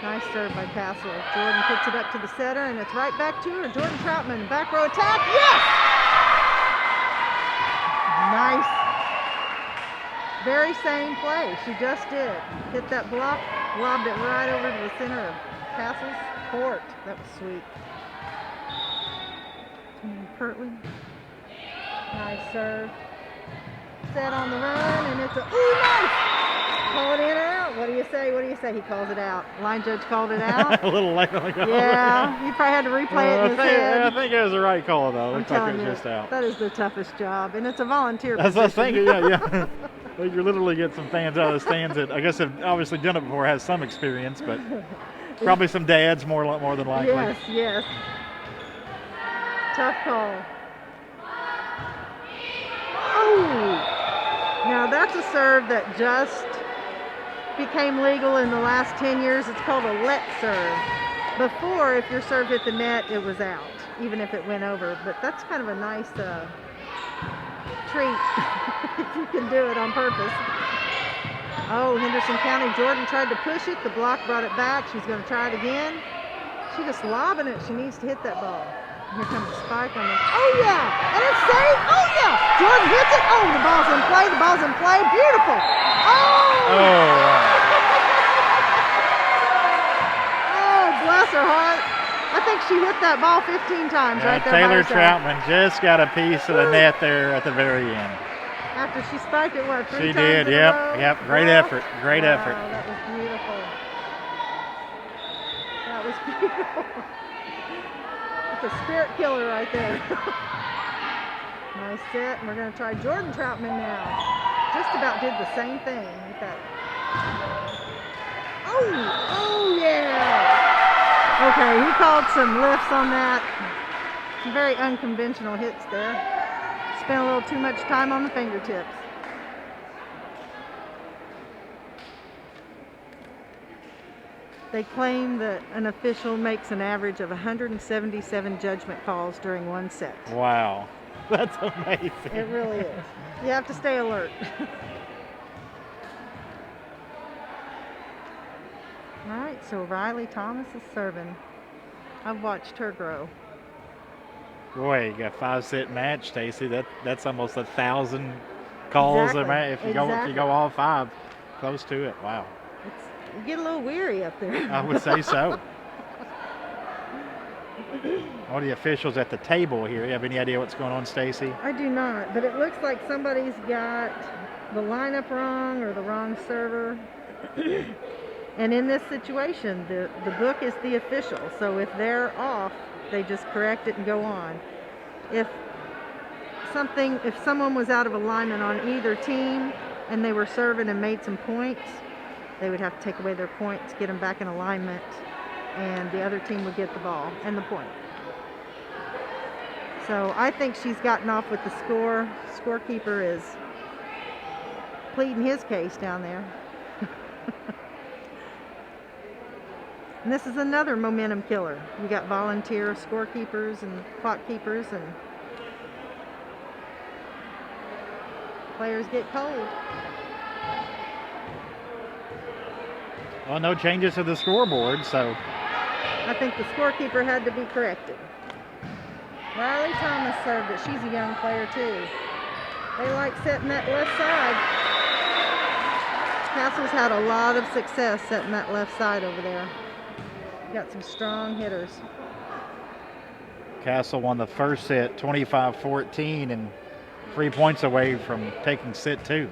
Nice serve by Castle. Jordan puts it up to the setter, and it's right back to her. Jordan Troutman, back row attack. Yes! Nice. Very same play. She just did. Hit that block, lobbed it right over to the center of Castle's court. That was sweet. Kirtland. Nice serve. Set on the run, and it's a, ooh, nice! Call it in or out. What do you say? What do you say? He calls it out. Line judge called it out. A little late on the call. Yeah, he probably had to replay it in his head. I think it was the right call, though. I'm Looks like it telling was you, just out. that is the toughest job, and it's a volunteer That's what I was position. thinking, yeah. Well, you literally get some fans out of the stands that I guess have obviously done it before, has some experience, but probably some dads more than likely. Yes, yes. Tough call. Oh! Now that's a serve that just became legal in the last 10 years. It's called a let serve. Before, if your serve hit the net, it was out, even if it went over. But that's kind of a nice treat if you can do it on purpose. Oh, Henderson County. Jordan tried to push it. The block brought it back. She's going to try it again. She's just lobbing it. She needs to hit that ball. Here comes the spike on it. Oh, yeah. And it's safe. Oh, yeah. Jordan hits it. Oh, the ball's in play. The ball's in play. Beautiful. Oh. Oh, bless her heart. I think she hit that ball 15 times right there. Taylor by herself. Troutman just got a piece of the net there at the very end. After she spiked it, what, 3 She times did, in a row? yep. Great effort, great effort. Wow, that was beautiful. That was beautiful. That's a spirit killer right there. Nice set, and we're going to try Jordan Troutman now. Just about did the same thing with that. Oh, yeah. Okay, he called some lifts on that. Some very unconventional hits there. Spent a little too much time on the fingertips. They claim that an official makes an average of 177 judgment calls during one set. Wow, that's amazing. It really is. You have to stay alert. All right, so Riley Thomas is serving. I've watched her grow. Boy, you got a 5-set match, Stacy. That's almost 1,000 calls. Exactly. If you go all 5, close to it. Wow. You get a little weary up there. I would say so. All the officials at the table here. You have any idea what's going on, Stacy? I do not, but it looks like somebody's got the lineup wrong or the wrong server. And in this situation, the book is the official. So if they're off, they just correct it and go on. If someone was out of alignment on either team and they were serving and made some points, they would have to take away their points, get them back in alignment, and the other team would get the ball and the point. So I think she's gotten off with the score. Scorekeeper is pleading his case down there. And this is another momentum killer. You got volunteer scorekeepers and clock keepers, and players get cold. Well, no changes to the scoreboard, so I think the scorekeeper had to be corrected. Riley Thomas served it. She's a young player too. They like setting that left side. Castle's had a lot of success setting that left side over there. Got some strong hitters. Castle won the first set 25-14 and 3 points away from taking set 2.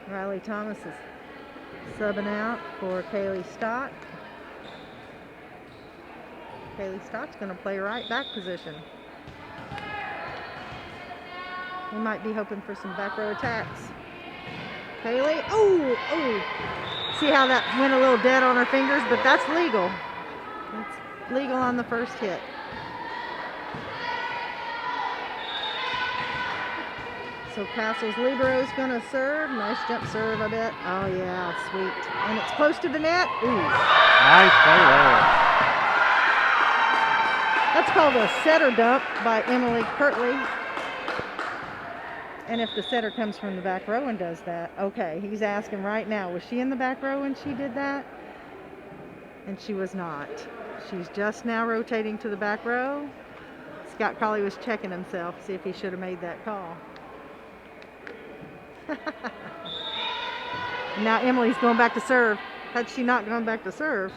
Riley Thomas is subbing out for Kaylee Stott. Kaylee Stott's going to play right back position. We might be hoping for some back row attacks. Kaylee, oh! See how that went a little dead on her fingers, but that's legal. It's legal on the first hit. So Castle's libero's going to serve. Nice jump serve, I bet. Oh, yeah, sweet. And it's close to the net. Ooh. Nice play there. That's called a setter dump by Emily Kirtley. And if the setter comes from the back row and does that, okay, he's asking right now, was she in the back row when she did that? And she was not. She's just now rotating to the back row. Scott Colley was checking himself, see if he should have made that call. Now Emily's going back to serve. Had she not gone back to serve.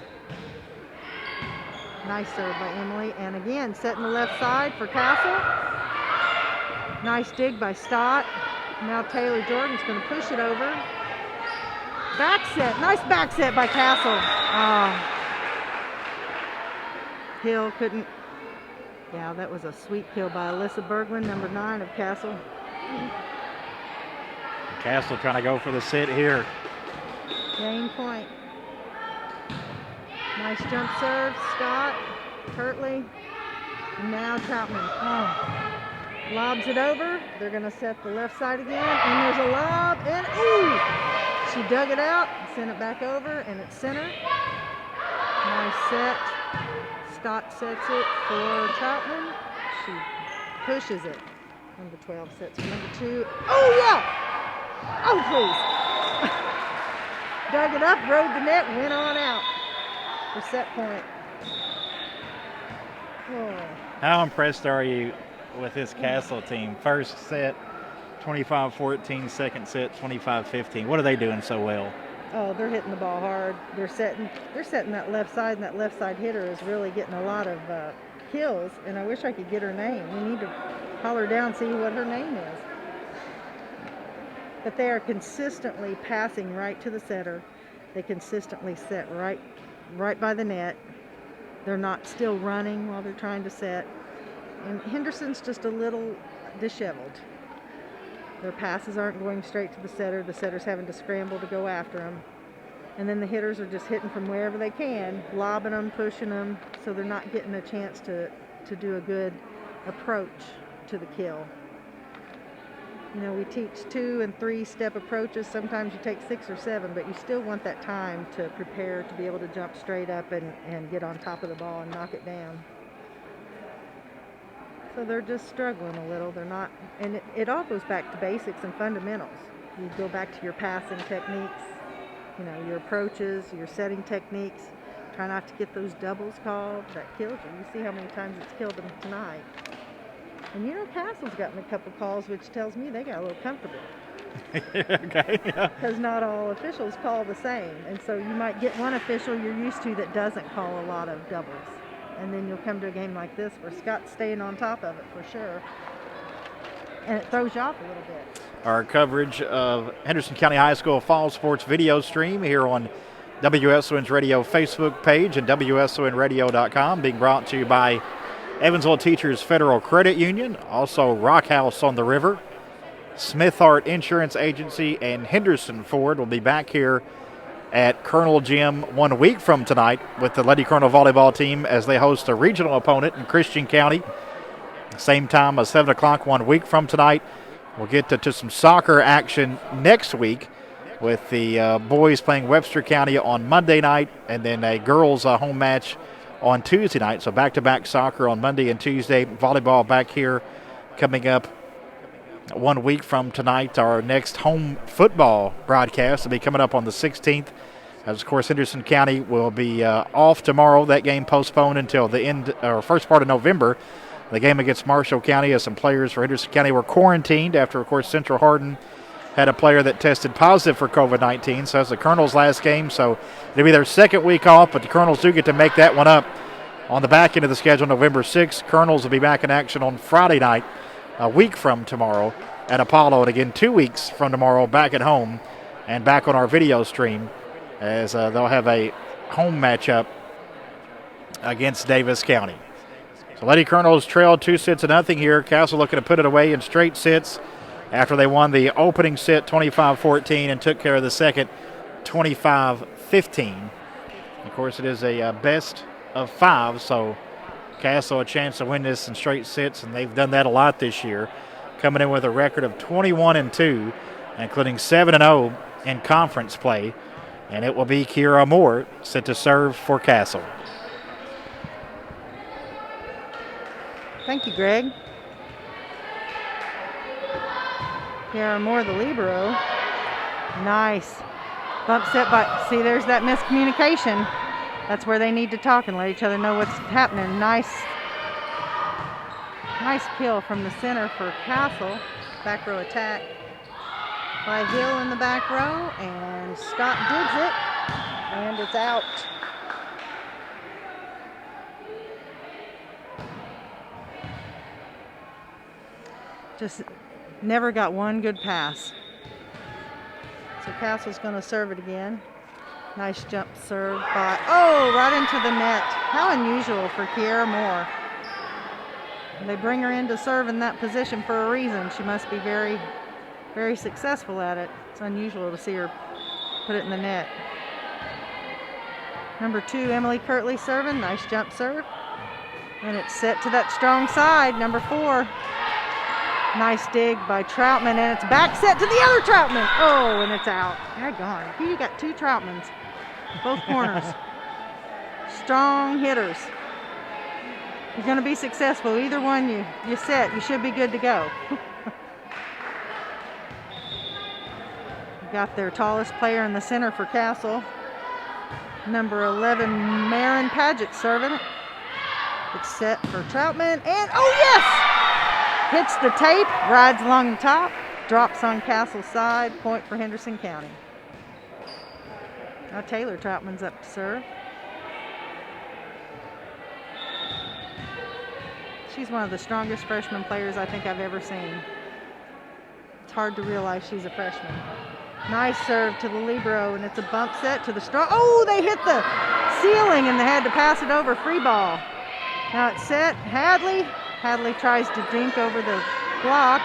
Nice serve by Emily. And again, setting the left side for Castle. Nice dig by Stott. Now Taylor Jordan's going to push it over. Back set. Nice back set by Castle. Hill couldn't. Yeah, that was a sweet kill by Alyssa Berglund, number 9 of Castle. Castle trying to go for the set here. Game point. Nice jump serve, Stott, Kirtley, and now Troutman. Lobs it over. They're going to set the left side again, and there's a lob, and ooh! She dug it out, sent it back over, and it's center. Nice set. Stott sets it for Troutman. She pushes it. Number 12 sets for number 2. Oh, yeah! Oh, please. Dug it up, rode the net, went on out for set point. Oh. How impressed are you with this Castle team? First set, 25-14. Second set, 25-15. What are they doing so well? Oh, they're hitting the ball hard. They're setting that left side, and that left side hitter is really getting a lot of kills. And I wish I could get her name. We need to holler down, see what her name is. But they are consistently passing right to the setter. They consistently set right by the net. They're not still running while they're trying to set. And Henderson's just a little disheveled. Their passes aren't going straight to the setter. The setter's having to scramble to go after them. And then the hitters are just hitting from wherever they can, lobbing them, pushing them, so they're not getting a chance to do a good approach to the kill. You know, we teach 2- and 3-step approaches. Sometimes you take 6 or 7, but you still want that time to prepare to be able to jump straight up and get on top of the ball and knock it down. So they're just struggling a little. They're not, and it all goes back to basics and fundamentals. You go back to your passing techniques, you know, your approaches, your setting techniques. Try not to get those doubles called. That kills you. You see how many times it's killed them tonight. And you know, Castle's gotten a couple calls, which tells me they got a little comfortable. Okay. Because not all officials call the same. And so you might get one official you're used to that doesn't call a lot of doubles. And then you'll come to a game like this where Scott's staying on top of it for sure. And it throws you off a little bit. Our coverage of Henderson County High School Fall Sports video stream here on WSON's radio Facebook page and WSONradio.com, being brought to you by Evansville Teachers Federal Credit Union, also Rock House on the River, Smithart Insurance Agency, and Henderson Ford will be back here at Colonel Gym 1 week from tonight with the Lady Colonel volleyball team as they host a regional opponent in Christian County. Same time as 7 o'clock 1 week from tonight. We'll get to some soccer action next week with the boys playing Webster County on Monday night and then a girls home match on Tuesday night. So back-to-back soccer on Monday and Tuesday. Volleyball back here coming up 1 week from tonight. Our next home football broadcast will be coming up on the 16th As of course, Henderson County will be off tomorrow. That game postponed until the end or first part of November. The game against Marshall County, as some players for Henderson County were quarantined after, of course, Central Hardin had a player that tested positive for COVID-19. So that's the Colonels' last game. So it'll be their second week off, but the Colonels do get to make that one up on the back end of the schedule, November 6th. Colonels will be back in action on Friday night, a week from tomorrow, at Apollo. And again, 2 weeks from tomorrow, back at home and back on our video stream, as they'll have a home matchup against Davis County. So Lady Colonels trailed 2-0 here. Castle looking to put it away in straight sets after they won the opening set 25-14 and took care of the second 25-15. Of course, it is a best of 5, so Castle a chance to win this in straight sets, and they've done that a lot this year, coming in with a record of 21-2, including 7-0 in conference play. And it will be Kira Moore set to serve for Castle. Thank you, Greg. Kira Moore, the libero. Nice. Bump set by, see, there's that miscommunication. That's where they need to talk and let each other know what's happening. Nice kill from the center for Castle. Back row attack by Hill in the back row, and Scott digs it, and it's out. Just never got one good pass. So Castle's going to serve it again. Nice jump serve by, right into the net. How unusual for Kiera Moore. They bring her in to serve in that position for a reason. She must be very, very successful at it. It's unusual to see her put it in the net. Number 2, Emily Kirtley serving. Nice jump serve. And it's set to that strong side. Number 4. Nice dig by Troutman, and it's back set to the other Troutman. Oh, and it's out. Daggone. You got 2 Troutmans, both corners. Strong hitters. You're going to be successful. Either one you set, you should be good to go. Got their tallest player in the center for Castle. Number 11, Marin Paget serving it. It's set for Troutman, and oh yes! Hits the tape, rides along the top, drops on Castle's side, point for Henderson County. Now Taylor Troutman's up to serve. She's one of the strongest freshman players I think I've ever seen. It's hard to realize she's a freshman. Nice serve to the libero, and it's a bump set to the strong. Oh, they hit the ceiling, and they had to pass it over. Free ball. Now it's set. Hadley. Hadley tries to dink over the block.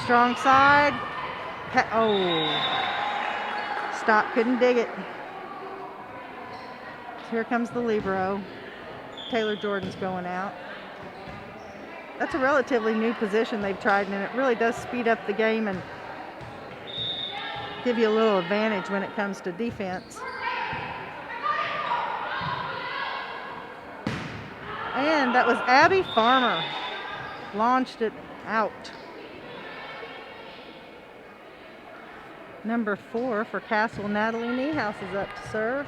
Strong side. Stop, couldn't dig it. So here comes the libero. Taylor Jordan's going out. That's a relatively new position they've tried, and it really does speed up the game and give you a little advantage when it comes to defense. And that was Abby Farmer. Launched it out. Number 4 for Castle, Natalie Niehaus is up to serve.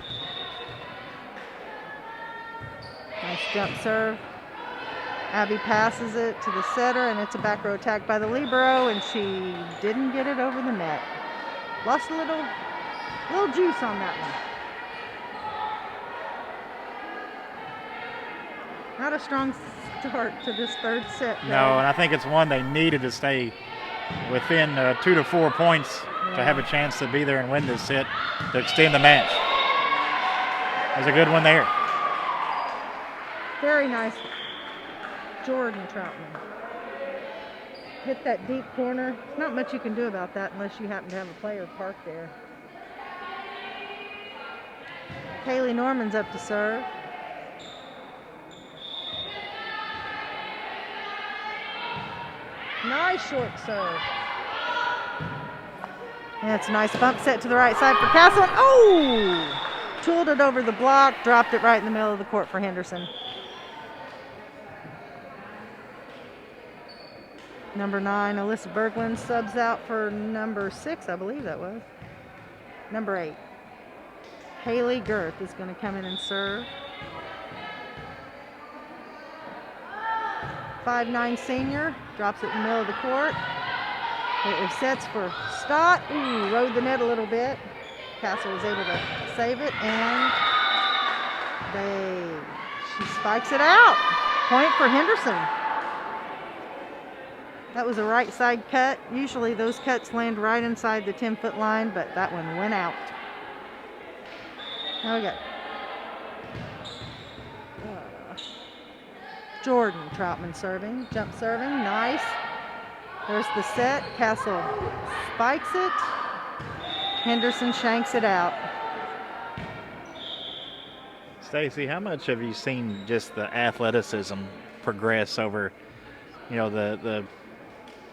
Nice jump serve. Abby passes it to the setter, and it's a back row attack by the libero, and she didn't get it over the net. Lost a little juice on that one. Not a strong start to this third set. No, and I think it's one they needed to stay within 2 to 4 points to have a chance to be there and win this set to extend the match. There's a good one there. Very nice. Jordan Troutman. Hit that deep corner. Not much you can do about that unless you happen to have a player parked there. Kaylee Norman's up to serve. Nice short serve. And it's a nice bump set to the right side for Castle. And tooled it over the block, dropped it right in the middle of the court for Henderson. Number 9, Alyssa Berglund subs out for number 6, I believe that was. Number 8. Haley Girth is going to come in and serve. 5'9" senior, drops it in the middle of the court. It sets for Stott. Ooh, rode the net a little bit. Castle was able to save it, and she spikes it out. Point for Henderson. That was a right side cut. Usually those cuts land right inside the 10-foot line, but that one went out. Now we got Jordan Troutman serving, jump serving, nice. There's the set. Castle spikes it. Henderson shanks it out. Stacy, how much have you seen just the athleticism progress over, the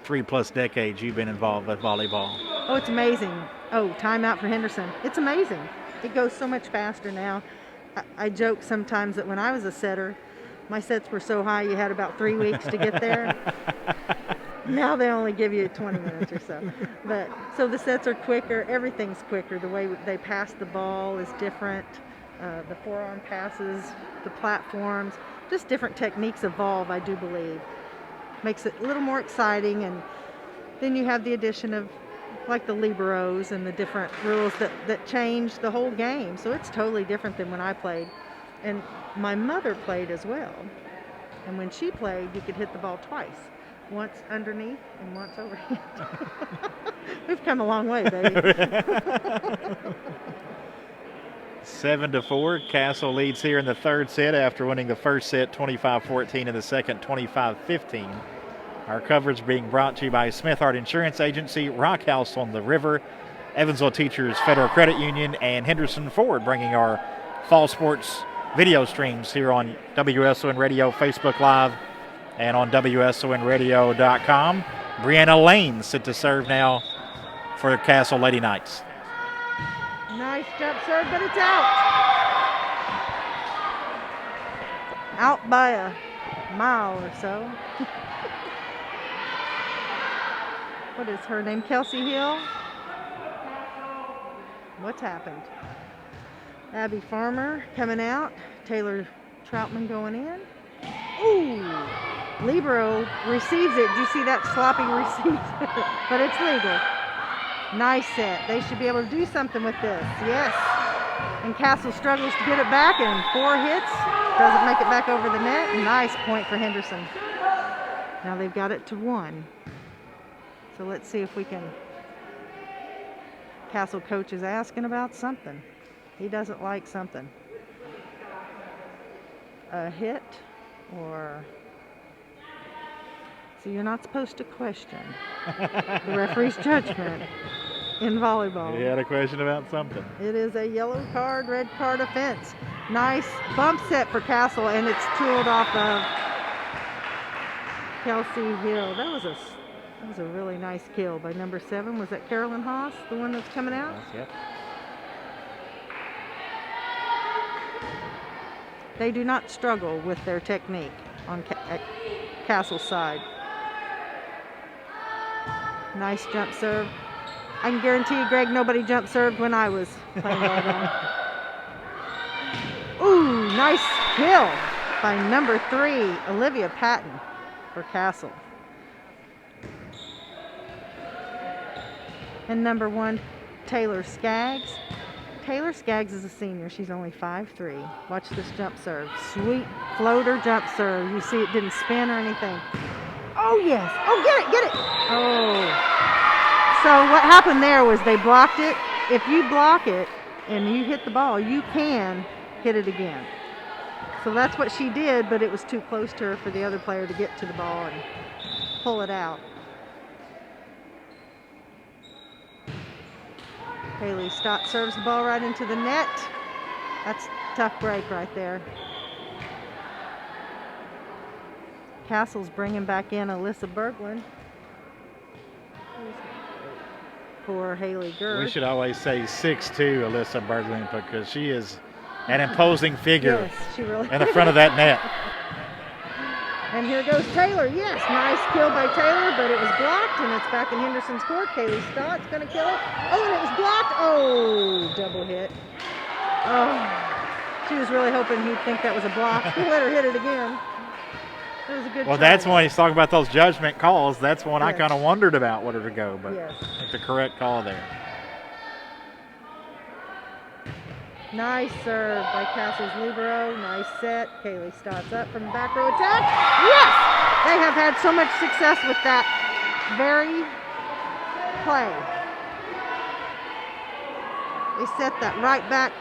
3+ decades you've been involved with volleyball? Oh, it's amazing. Oh, timeout for Henderson. It's amazing. It goes so much faster now. I joke sometimes that when I was a setter, my sets were so high you had about 3 weeks to get there. Now they only give you 20 minutes or so. But so the sets are quicker. Everything's quicker. The way they pass the ball is different. The forearm passes, the platforms, just different techniques evolve, I do believe. Makes it a little more exciting, and then you have the addition of like the liberos and the different rules that change the whole game. So it's totally different than when I played. And my mother played as well. And when she played, you could hit the ball twice. Once underneath and once overhand. We've come a long way, baby. 7-4. Castle leads here in the third set after winning the first set 25-14 and the second 25-15. Our coverage being brought to you by Smith Art Insurance Agency, Rock House on the River, Evansville Teachers Federal Credit Union, and Henderson Ford, bringing our fall sports video streams here on WSON Radio, Facebook Live, and on WSONradio.com. Brianna Lane set to serve now for the Castle Lady Knights. Nice jump serve, but it's out. Out by a mile or so. What is her name? Kelsey Hill? What's happened? Abby Farmer coming out. Taylor Troutman going in. Ooh! Libero receives it. Did you see that sloppy receive? But it's legal. Nice set. They should be able to do something with this. Yes. And Castle struggles to get it back, and 4 hits. Doesn't make it back over the net. Nice point for Henderson. Now they've got it to 1. So let's see if we can. Castle coach is asking about something. He doesn't like something. A hit or... So you're not supposed to question the referee's judgment in volleyball. He had a question about something. It is a yellow card, red card offense. Nice bump set for Castle, and it's tooled off of Kelsey Hill. That was a really nice kill by number 7. Was that Carolyn Haas, the one that's coming out? Yes, yep. They do not struggle with their technique on Castle's side. Nice jump serve. I can guarantee you, Greg, nobody jump served when I was playing volleyball. Ooh, nice kill by number 3, Olivia Patton for Castle. And number 1, Taylor Skaggs. Taylor Skaggs is a senior. She's only 5'3". Watch this jump serve. Sweet floater jump serve. You see it didn't spin or anything. Oh, yes. Oh, get it. Oh. So what happened there was they blocked it. If you block it and you hit the ball, you can hit it again. So that's what she did, but it was too close to her for the other player to get to the ball and pull it out. Haley Stott serves the ball right into the net. That's a tough break right there. Castle's bringing back in Alyssa Berglund for Haley Girth. We should always say 6'2", Alyssa Berglund, because she is an imposing figure. Yes, she really in the front of that net. And here goes Taylor. Yes, nice kill by Taylor, but it was blocked, and it's back in Henderson's court. Haley Stott's going to kill it. Oh, and it was blocked. Oh, double hit. Oh, she was really hoping he'd think that was a block. He let her hit it again. It was a good Well, try. that's when he's talking about those judgment calls. That's one I Yes. kind of wondered about whether to go, but Yes. it's the correct call there. Nice serve by Castle's libero. Nice set. Kaylee Stotts up from the back row attack. Yes! They have had so much success with that very play. They set that right back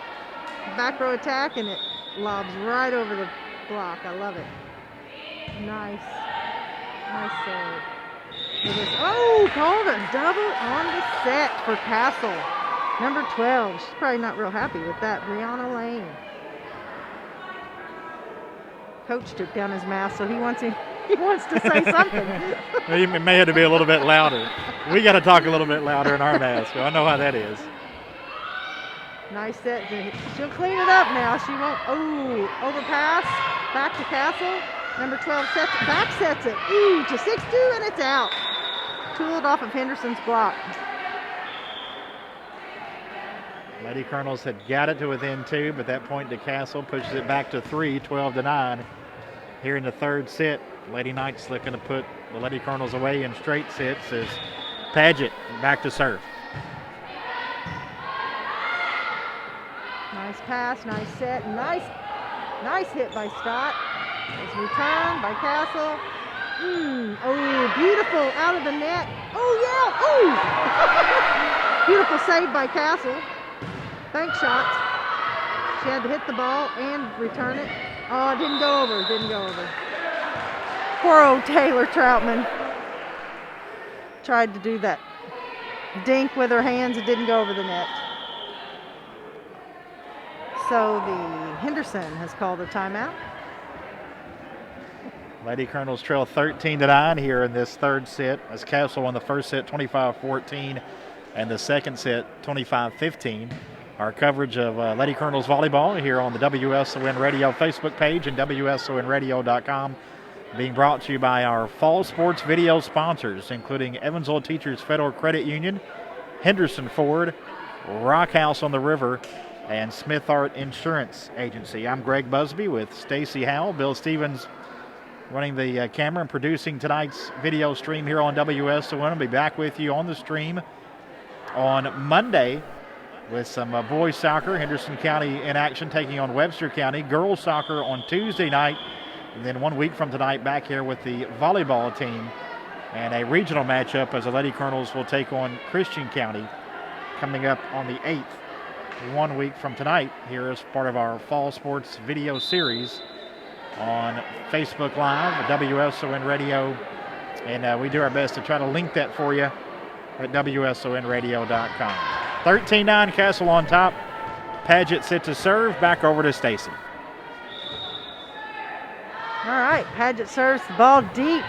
row attack, and it lobs right over the block. I love it. Nice. Nice serve. Called a double on the set for Castle. Number 12. She's probably not real happy with that. Brianna Lane. Coach took down his mask, so he wants to say something. He may have to be a little bit louder. We got to talk a little bit louder in our mask. I know how that is. Nice set. She'll clean it up now. She won't. Oh, overpass. Back to Castle. Number 12 sets it. Ooh, to 6-2, and it's out. Tooled off of Henderson's block. Lady Colonels had got it to within 2, but that point to Castle pushes it back to 3, 12-9. Here in the third set, Lady Knights looking to put the Lady Colonels away in straight sets as Paget back to serve. Nice pass, nice set, nice hit by Scott. Nice return by Castle. Oh, beautiful out of the net. Oh, yeah. Oh! Beautiful save by Castle. Bank shots. She had to hit the ball and return it. Oh, it didn't go over. Poor old Taylor Troutman. Tried to do that dink with her hands. It didn't go over the net. So the Henderson has called a timeout. Lady Colonels trail 13-9 here in this third set as Castle won the first set 25-14 and the second set 25-15. Our coverage of Lady Colonels volleyball here on the WSON Radio Facebook page and WSONradio.com being brought to you by our fall sports video sponsors, including Evansville Teachers Federal Credit Union, Henderson Ford, Rock House on the River, and Smith Art Insurance Agency. I'm Greg Busby with Stacy Howell, Bill Stevens running the camera and producing tonight's video stream here on WSON. I'll be back with you on the stream on Monday with some boys soccer, Henderson County in action taking on Webster County, girls soccer on Tuesday night, and then 1 week from tonight back here with the volleyball team and a regional matchup as the Lady Colonels will take on Christian County coming up on the 8th, 1 week from tonight here as part of our fall sports video series on Facebook Live, WSON Radio, and we do our best to try to link that for you at WSONradio.com. 13-9, Castle on top. Paget set to serve. Back over to Stacy. All right, Paget serves the ball deep,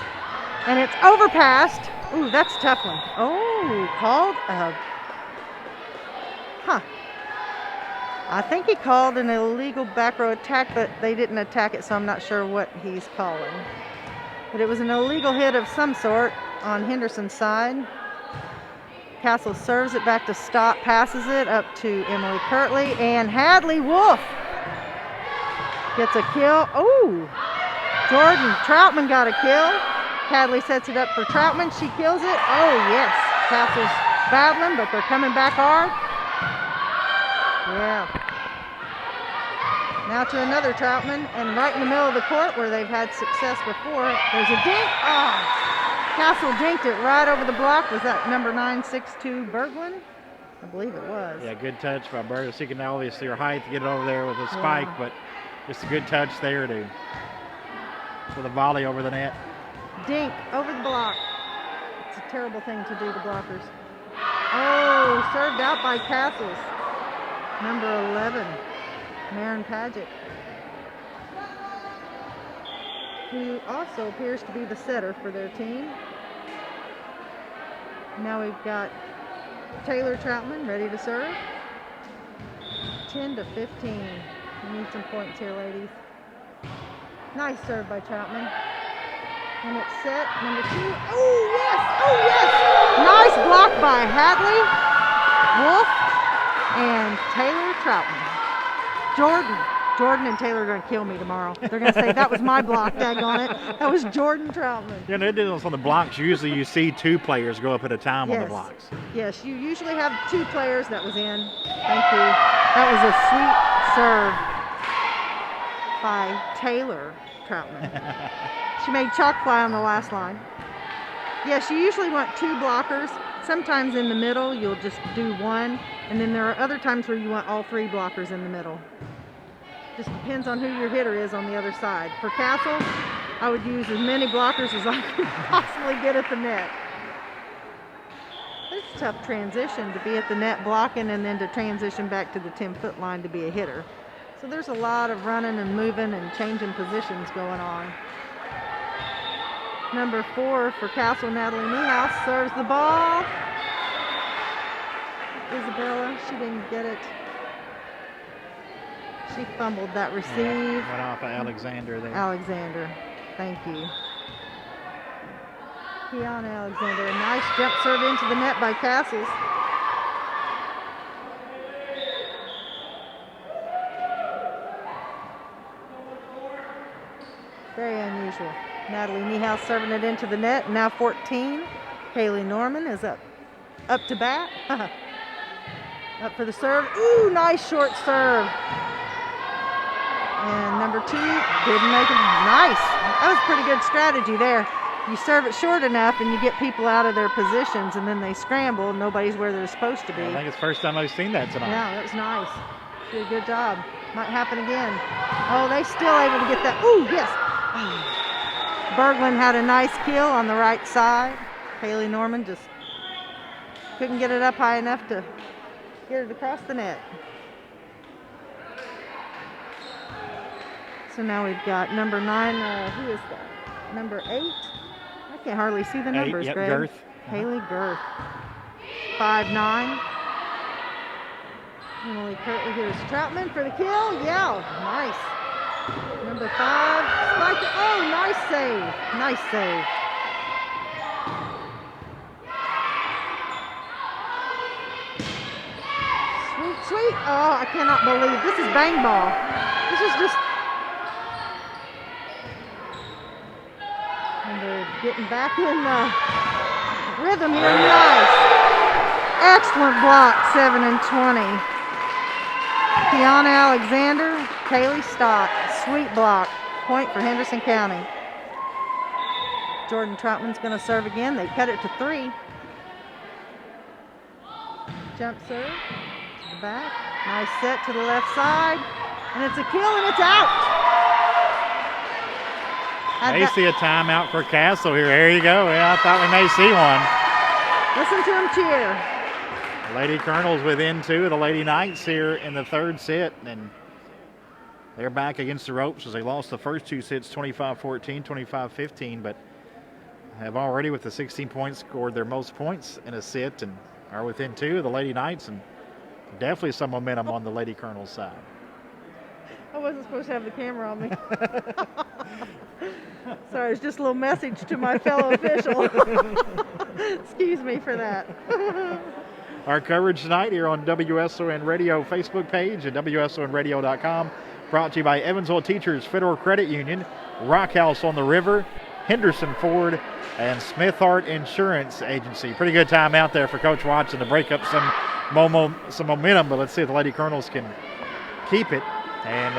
and it's overpassed. Ooh, that's a tough one. Oh, called a... I think he called an illegal back row attack, but they didn't attack it, so I'm not sure what he's calling. But it was an illegal hit of some sort on Henderson's side. Castle serves it back to Stott, passes it up to Emily Kirtley, and Hadley Wolf gets a kill. Oh, Jordan Troutman got a kill. Hadley sets it up for Troutman. She kills it. Oh, yes. Castle's battling, but they're coming back hard. Yeah. Now to another Troutman, and right in the middle of the court where they've had success before, there's a dink. Oh, Castle dinked it right over the block. Was that number 962 Berglund? I believe it was. Yeah, good touch by Burgess. She can obviously her height to get it over there with a spike, but just a good touch there for the volley over the net. Dink over the block. It's a terrible thing to do to blockers. Oh, served out by Castles. Number 11, Maren Paget, who also appears to be the setter for their team. Now we've got Taylor Troutman ready to serve. 10-15. We need some points here, ladies. Nice serve by Troutman. And it's set, number 2. Oh, yes! Oh, yes! Nice block by Hadley, Wolf, and Taylor Troutman. Jordan and Taylor are going to kill me tomorrow. They're going to say, that was my block, daggone it. That was Jordan Troutman. Yeah, no, it is on the blocks. Usually you see 2 players go up at a time on the blocks. Yes, you usually have 2 players. That was in. Thank you. That was a sweet serve by Taylor Troutman. She made chalk fly on the last line. Yes, you usually want 2 blockers. Sometimes in the middle you'll just do 1, and then there are other times where you want all 3 blockers in the middle. Just depends on who your hitter is on the other side. For Castle, I would use as many blockers as I could possibly get at the net. It's a tough transition to be at the net blocking and then to transition back to the 10-foot line to be a hitter. So there's a lot of running and moving and changing positions going on. Number 4 for Castle, Natalie Niehaus, serves the ball. Isabella, she didn't get it. She fumbled that receive. Yeah, went off of Alexander there. Alexander, thank you. Kiana Alexander, a nice jump serve into the net by Castles. Very unusual. Natalie Niehaus serving it into the net. Now 14. Haley Norman is up to bat. Up for the serve. Ooh, nice short serve. And number 2 didn't make it. Nice. That was pretty good strategy there. You serve it short enough and you get people out of their positions and then they scramble. Nobody's where they're supposed to be. I think it's the first time I've seen that tonight. Yeah, that was nice. She did a good job. Might happen again. Oh, they still able to get that. Ooh, yes. Berglund had a nice kill on the right side. Haley Norman just couldn't get it up high enough to get it across the net. So now we've got number 9. Who is that? Number 8. I can't hardly see the numbers, 8, yep, Greg. Girth. Haley Girth. 5'9". Emily Kirtley, here's Troutman for the kill. Yeah, nice. Number 5, spiked it. Oh, nice save. Nice save. Sweet, sweet. Oh, I cannot believe this is bang ball. This is just. And they're getting back in the rhythm here. Nice. Excellent block, 7 and 20. Kiana Alexander, Kaylee Stott, sweet block, point for Henderson County. Jordan Troutman's going to serve again. They cut it to 3. Jump serve to the back. Nice set to the left side. And it's a kill and it's out. May see a timeout for Castle here. There you go. Yeah, I thought we may see one. Listen to him cheer. Lady Colonels within 2 of the Lady Knights here in the 3rd set, and they're back against the ropes as they lost the first 2 sets 25-14, 25-15, but have already with the 16 points scored their most points in a set and are within 2 of the Lady Knights, and definitely some momentum on the Lady Colonels side. I wasn't supposed to have the camera on me. Sorry, it's just a little message to my fellow official. Excuse me for that. Our coverage tonight here on WSON Radio Facebook page at WSONradio.com. Brought to you by Evansville Teachers Federal Credit Union, Rock House on the River, Henderson Ford, and Smithart Insurance Agency. Pretty good time out there for Coach Watson to break up some momentum, but let's see if the Lady Colonels can keep it and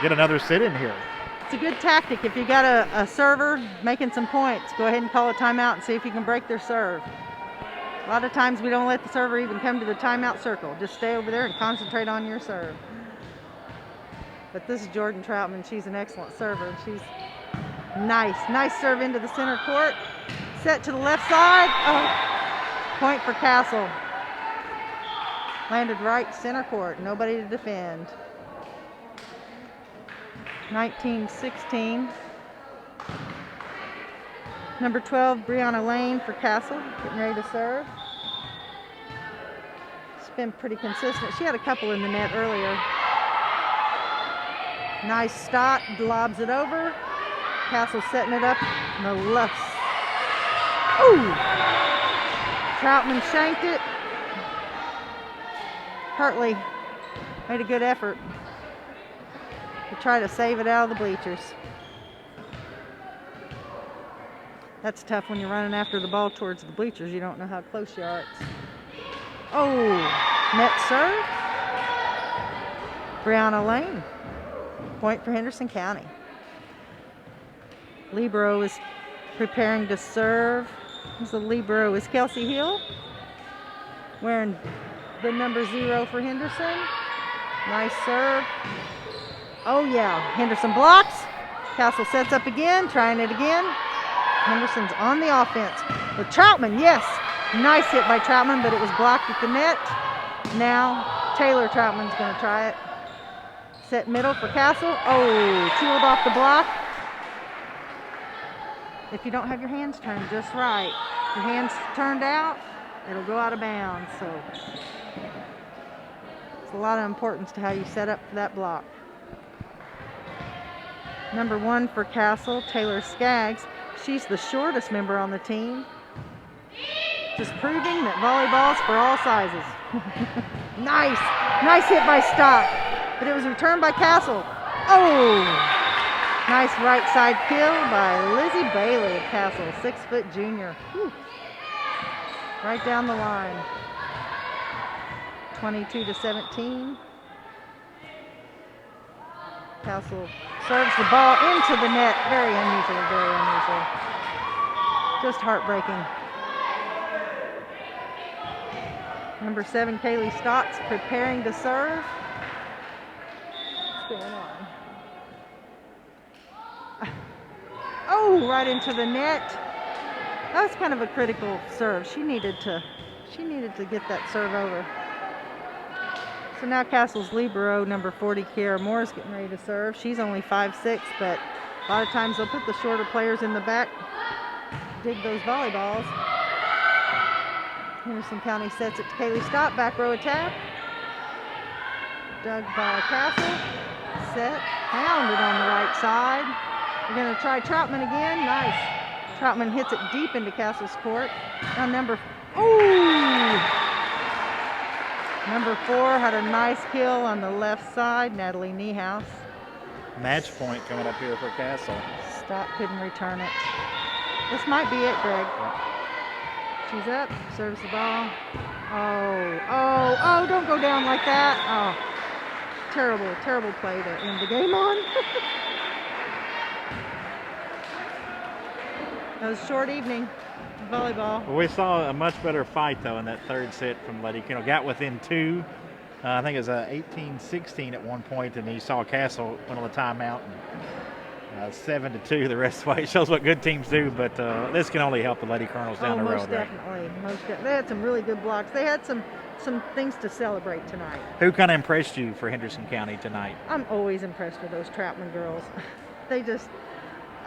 get another sit in here. It's a good tactic. If you got a server making some points, go ahead and call a timeout and see if you can break their serve. A lot of times we don't let the server even come to the timeout circle. Just stay over there and concentrate on your serve. But this is Jordan Troutman. She's an excellent server. She's nice. Nice serve into the center court. Set to the left side. Oh, point for Castle. Landed right center court. Nobody to defend. 19-16. Number 12, Brianna Lane for Castle, getting ready to serve. It's been pretty consistent. She had a couple in the net earlier. Nice stop, lobs it over. Castle setting it up on the left. Ooh! Troutman shanked it. Hartley made a good effort. to try to save it out of the bleachers. That's tough when you're running after the ball towards the bleachers. You don't know how close you are. Oh, net serve. Brianna Lane. Point for Henderson County. Libero is preparing to serve. The libero is Kelsey Hill, wearing the number 0 for Henderson. Nice serve. Oh yeah, Henderson blocks. Castle sets up again, trying it again. Henderson's on the offense with Troutman, yes. Nice hit by Troutman, but it was blocked at the net. Now Taylor Troutman's gonna try it. Set middle for Castle. Oh, peeled off the block. If you don't have your hands turned just right, your hands turned out, it'll go out of bounds. So it's a lot of importance to how you set up for that block. Number 1 for Castle, Taylor Skaggs. She's the shortest member on the team. Just proving that volleyball's for all sizes. Nice hit by Stock, but it was returned by Castle. Oh, nice right side kill by Lizzie Bailey of Castle, 6-foot junior. Whew. Right down the line. 22-17. Castle serves the ball into the net. Very unusual, very unusual. Just heartbreaking. Number 7, Kaylee Stotts, preparing to serve. What's going on? Oh, right into the net. That was kind of a critical serve. She needed to get that serve over. So now Castle's libero, number 40, Kiara Moore, is getting ready to serve. She's only 5'6", but a lot of times they'll put the shorter players in the back, dig those volleyballs. Henderson County sets it to Kaylee Stott, back row attack. Dug by Castle, set, pounded on the right side. We're going to try Troutman again. Nice. Troutman hits it deep into Castle's court. Now number 4 had a nice kill on the left side, Natalie Niehaus. Match point coming up here for Castle. Stott couldn't return it. This might be it, Greg. Yeah. She's up, serves the ball. Oh, don't go down like that. Oh, terrible play to end the game on. That was a short evening volleyball. Well, we saw a much better fight, though, in that third set from Lady Colonel. Got within 2. I think it was 18-16 at one point, and you saw Castle went on the timeout. And, 7-2 the rest of the way. It shows what good teams do, but this can only help the Lady Colonels down the road. Most definitely. They had some really good blocks. They had some things to celebrate tonight. Who kind of impressed you for Henderson County tonight? I'm always impressed with those Troutman girls.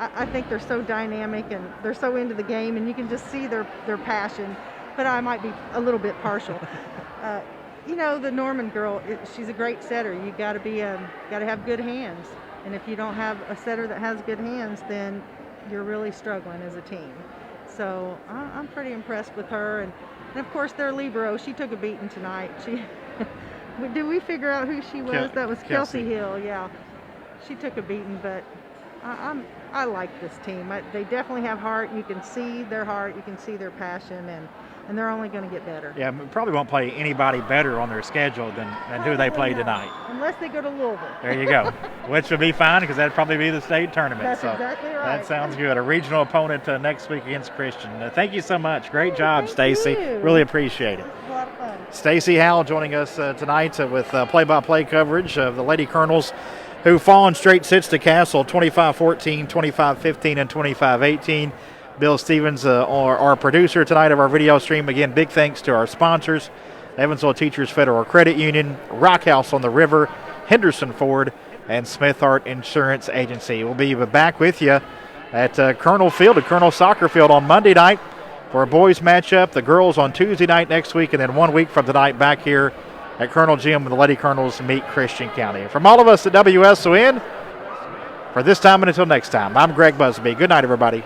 I think they're so dynamic and they're so into the game, and you can just see their passion. But I might be a little bit partial. The Norman girl, she's a great setter. You got to have good hands. And if you don't have a setter that has good hands, then you're really struggling as a team. So I'm pretty impressed with her. And of course, their libero, she took a beating tonight. Did we figure out who she was? That was Kelsey Hill, yeah. She took a beating, but I like this team. They definitely have heart. You can see their heart. You can see their passion, and they're only going to get better. Yeah, probably won't play anybody better on their schedule than who they play tonight. Unless they go to Louisville. There you go. Which would be fine because that'd probably be the state tournament. That's exactly right. That sounds good. A regional opponent next week against Christian. Thank you so much. Great job, Thank Stacy. you. Really appreciate it. It was a lot of fun. Stacy Howell joining us tonight with play-by-play coverage of the Lady Colonels, who fall in straight sets to Castle, 25-14, 25-15, and 25-18. Bill Stevens, our producer tonight of our video stream. Again, big thanks to our sponsors, Evansville Teachers Federal Credit Union, Rock House on the River, Henderson Ford, and Smithart Insurance Agency. We'll be back with you at Colonel Field, at Colonel Soccer Field on Monday night for a boys matchup. The girls on Tuesday night next week, and then 1 week from tonight back here at Colonel Gym when the Lady Colonels meet Christian County. From all of us at WSON, for this time and until next time, I'm Greg Busby. Good night, everybody.